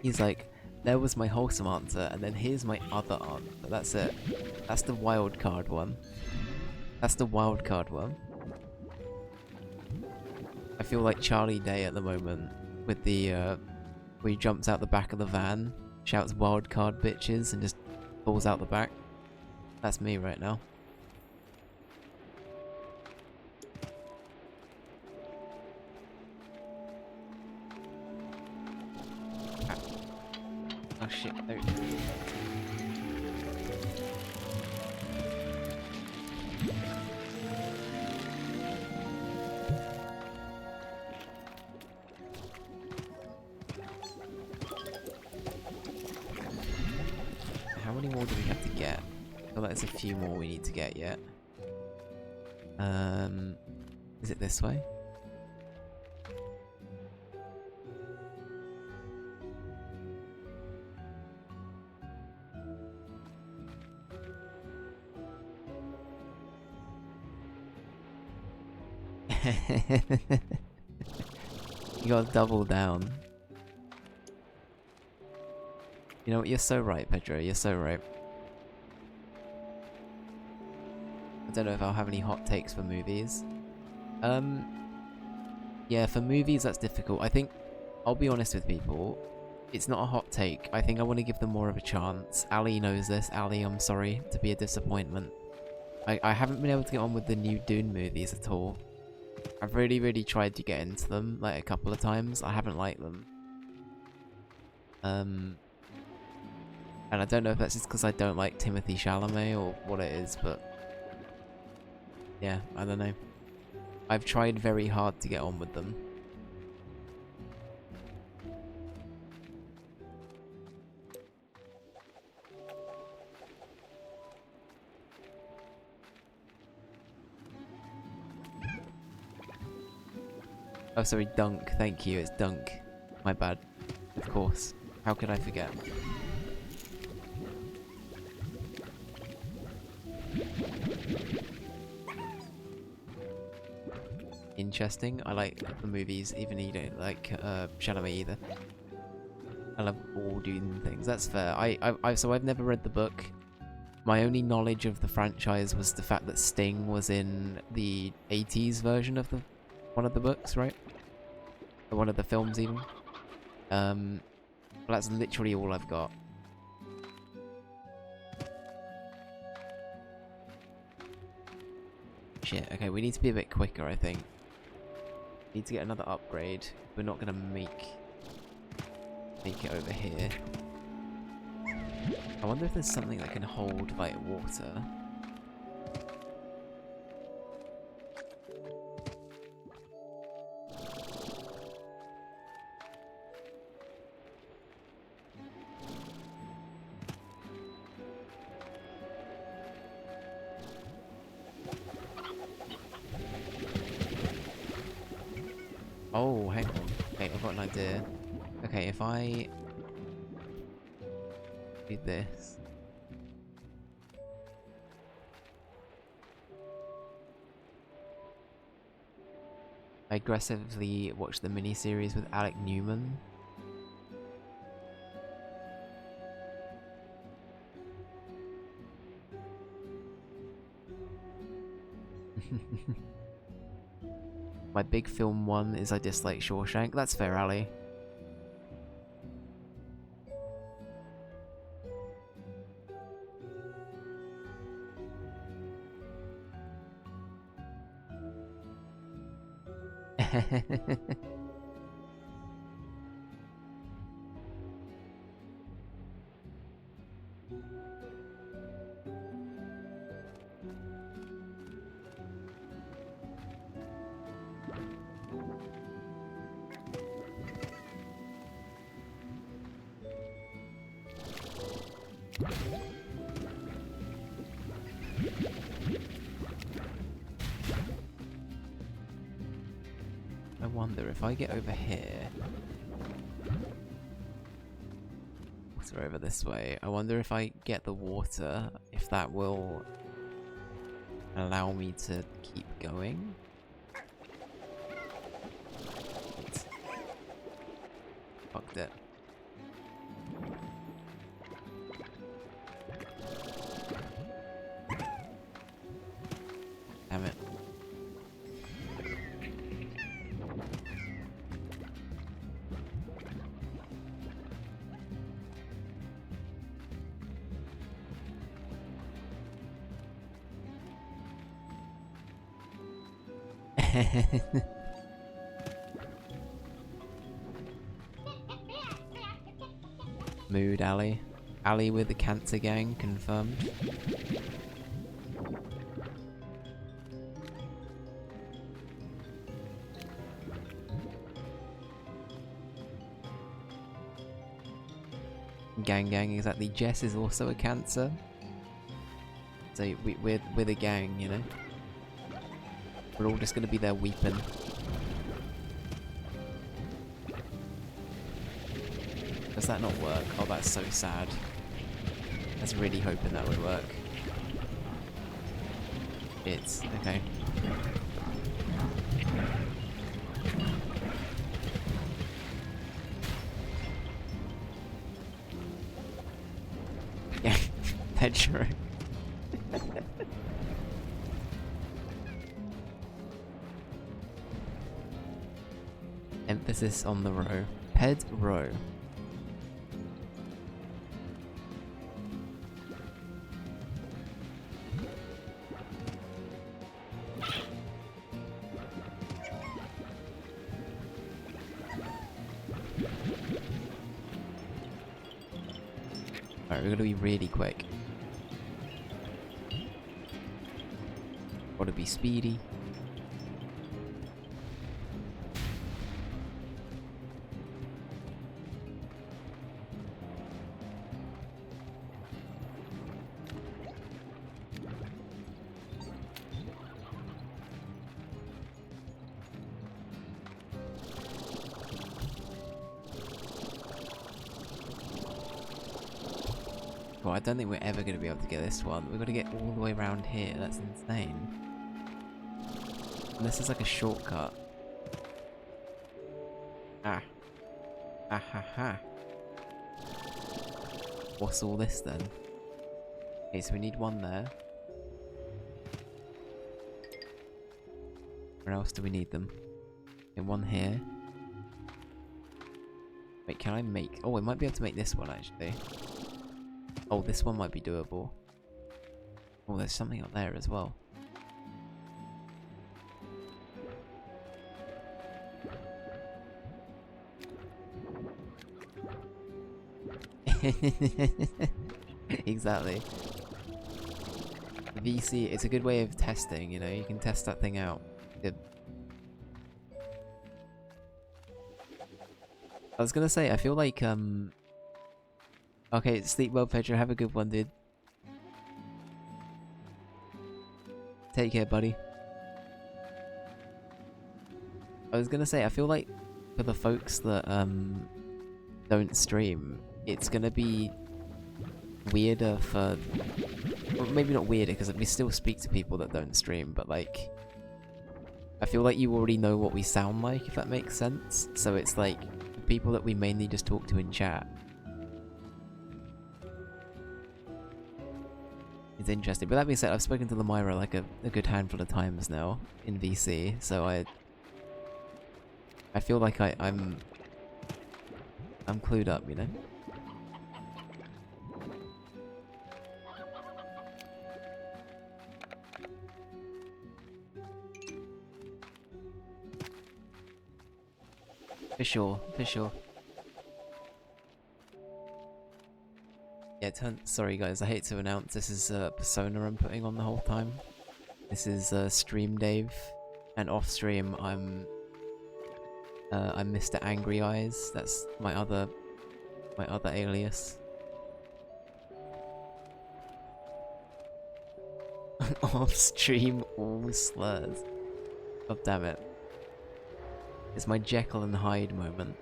Speaker 1: He's like, there was my wholesome answer, and then here's my other answer. That's it. That's the wild card one. That's the wild card one. I feel like Charlie Day at the moment with the where he jumps out the back of the van, shouts wild card bitches, and just falls out the back. That's me right now. Oh shit, no. How many more do we have to get? I feel like there's a few more we need to get yet. Is it this way? You gotta double down. You know what, you're so right, Pedro, you're so right. I don't know if I'll have any hot takes for movies. Yeah, for movies that's difficult. I think, I'll be honest with people, it's not a hot take. I think I want to give them more of a chance. Ali knows this. Ali, I'm sorry to be a disappointment. I haven't been able to get on with the new Dune movies at all. I've really tried to get into them, like, a couple of times. I haven't liked them. And I don't know if that's just because I don't like Timothée Chalamet or what it is, but... yeah, I don't know. I've tried very hard to get on with them. Oh, sorry, Dunk. Thank you, it's Dunk. My bad. Of course. How could I forget? Interesting. I like the movies, even though you don't like Chalamet either. I love all Dune things. That's fair. So I've never read the book. My only knowledge of the franchise was the fact that Sting was in the 80s version of one of the books, right? Or one of the films, even. Well, that's literally all I've got. Shit. Okay, we need to be a bit quicker, I think. Need to get another upgrade. We're not gonna make it over here. I wonder if there's something that can hold, like, water. Oh, hang on. Okay, I've got an idea. Okay, if I do this. I aggressively watched the miniseries with Alec Newman. My big film one is I dislike Shawshank. That's fair, Ali. I wonder if I get over here. Water over this way. I wonder if I get the water, if that will allow me to keep going. Fucked it. Damn it. Mood Ali. Ali with the cancer gang, confirmed. Gang, exactly. Jess is also a cancer. So we're the gang, you know? We're all just gonna be there weeping. Does that not work? Oh, that's so sad. I was really hoping that would work. It's okay. Pedro. Emphasis on the row. Pedro. Alright, we're gonna be really quick. Gotta be speedy. Well, I don't think we're ever going to be able to get this one. We've got to get all the way around here. That's insane. And this is like a shortcut. Ah. Ah ha ha. What's all this then? Okay, so we need one there. Where else do we need them? Okay, one here. Wait, can I make... Oh, I might be able to make this one actually. Oh, this one might be doable. Oh, there's something up there as well. Exactly. VC, it's a good way of testing, you know, you can test that thing out. Good. I was gonna say, I feel like, okay, sleep well, Pedro. Have a good one, dude. Take care, buddy. I was gonna say, I feel like for the folks that don't stream, it's gonna be weirder for... Well, maybe not weirder, because we still speak to people that don't stream, but like... I feel like you already know what we sound like, if that makes sense. So it's like, people that we mainly just talk to in chat. It's interesting, but that being said, I've spoken to Lamira like a good handful of times now in VC, so I feel like I'm clued up, you know. For sure, for sure. Yeah, sorry guys, I hate to announce this is Persona I'm putting on the whole time. This is Stream Dave, and off stream I'm Mr. Angry Eyes. That's my other alias. Off stream all slurs. God damn it. It's my Jekyll and Hyde moment.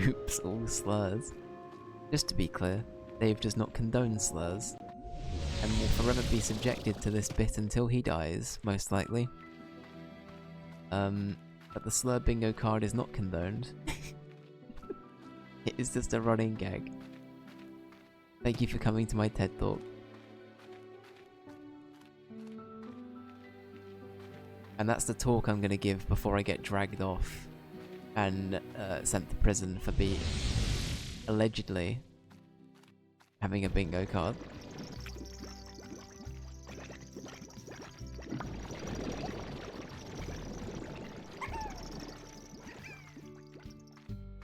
Speaker 1: Oops, all slurs. Just to be clear, Dave does not condone slurs, and will forever be subjected to this bit until he dies, most likely. But the slur bingo card is not condoned. It is just a running gag. Thank you for coming to my TED Talk. And that's the talk I'm gonna give before I get dragged off and sent to prison for being allegedly having a bingo card.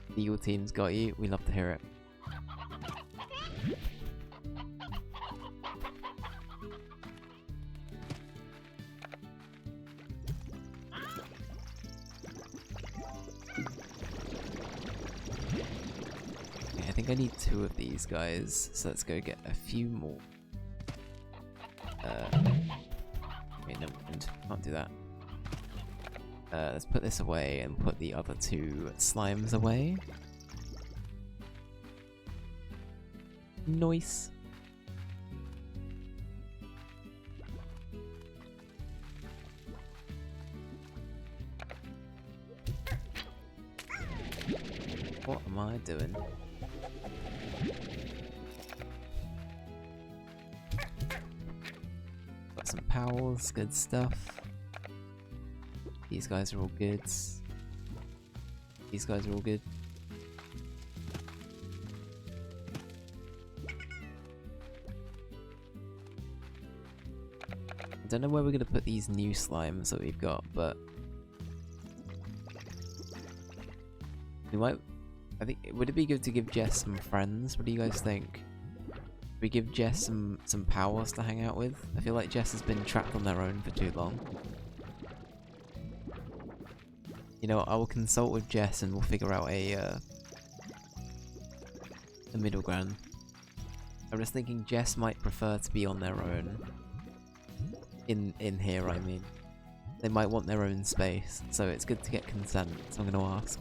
Speaker 1: The Eagle team's got you. We love to hear it. I think I need 2 of these guys, so let's go get a few more. Okay, no, can't do that. Let's put this away and put the other 2 slimes away. Nice. guy doing? Got some pals, good stuff. These guys are all good. These guys are all good. I don't know where we're gonna put these new slimes that we've got, but we might. I think would it be good to give Jess some friends? What do you guys think? We give Jess some powers to hang out with. I feel like Jess has been trapped on their own for too long. You know, I will consult with Jess and we'll figure out a middle ground. I'm just thinking Jess might prefer to be on their own. In here, I mean. They might want their own space, so it's good to get consent, so I'm gonna ask.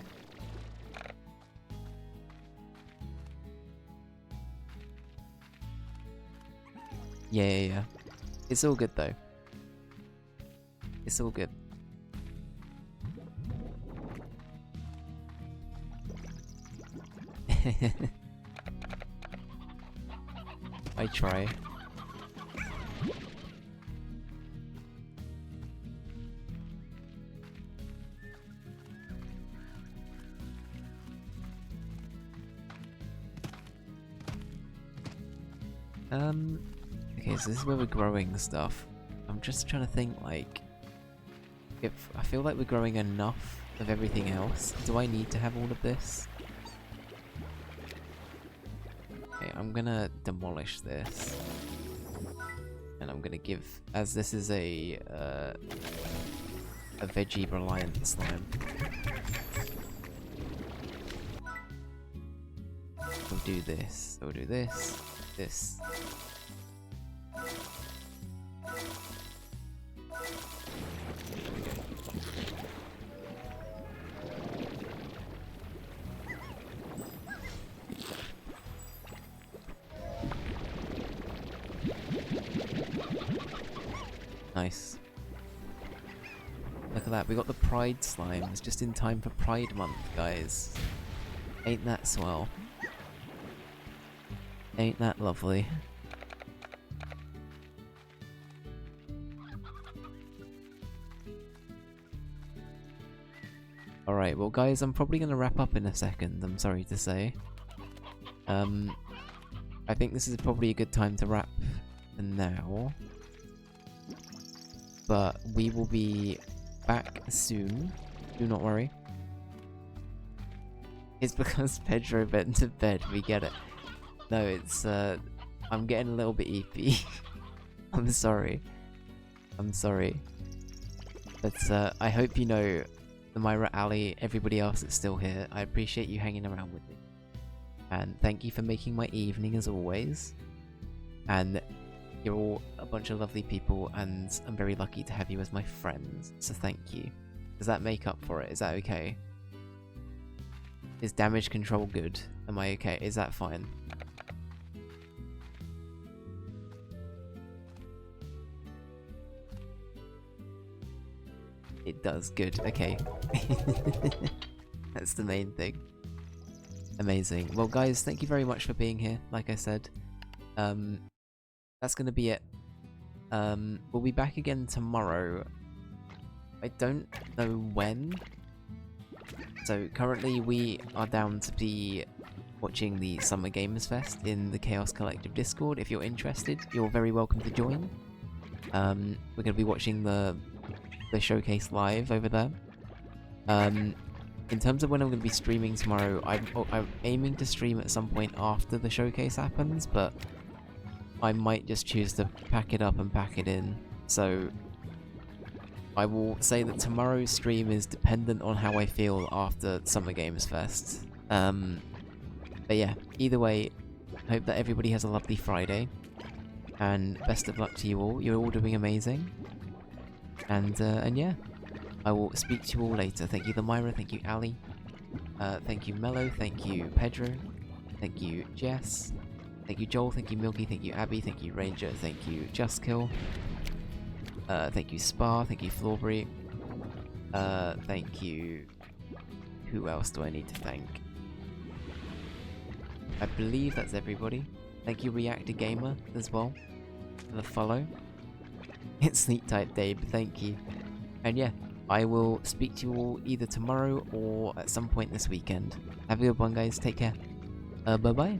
Speaker 1: Yeah. It's all good though. It's all good. I try. Okay, so this is where we're growing stuff. I'm just trying to think, like, if I feel like we're growing enough of everything else. Do I need to have all of this? Okay, I'm gonna demolish this. And I'm gonna give, as this is a veggie reliant slime. We'll do this, we'll do this, this. Nice. Look at that, we got the Pride slimes just in time for Pride Month, guys. Ain't that swell? Ain't that lovely? Alright, well guys, I'm probably gonna wrap up in a second, I'm sorry to say. I think this is probably a good time to wrap for now. But we will be back soon, do not worry. It's because Pedro went to bed, we get it. No, it's, I'm getting a little bit eepy. I'm sorry. I'm sorry. But, I hope you know, the Myra, Ali, everybody else that's still here, I appreciate you hanging around with me. And thank you for making my evening as always. And you're all a bunch of lovely people, and I'm very lucky to have you as my friends, so thank you. Does that make up for it? Is that okay? Is damage control good? Am I okay? Is that fine? It does, good, okay. That's the main thing. Amazing. Well guys, thank you very much for being here, like I said. That's gonna be it. We'll be back again tomorrow. I don't know when. So currently we are down to be watching the Summer Gamers Fest in the Chaos Collective Discord. If you're interested, you're very welcome to join. We're gonna be watching the showcase live over there. In terms of when I'm going to be streaming tomorrow, I'm aiming to stream at some point after the showcase happens, but I might just choose to pack it up and pack it in. So I will say that tomorrow's stream is dependent on how I feel after Summer Games Fest. But yeah, either way, hope that everybody has a lovely Friday, and best of luck to you all. You're all doing amazing. And yeah, I will speak to you all later. Thank you, the Myra. Thank you, Ali. Thank you, Mello. Thank you, Pedro. Thank you, Jess. Thank you, Joel. Thank you, Milky. Thank you, Abby. Thank you, Ranger. Thank you, Justkill. Thank you, Spa. Thank you, Flawbury. Thank you. Who else do I need to thank? I believe that's everybody. Thank you, Reactor Gamer, as well, for the follow. It's Sleep Type Day, but thank you. And yeah, I will speak to you all either tomorrow or at some point this weekend. Have a good one, guys. Take care. Bye-bye.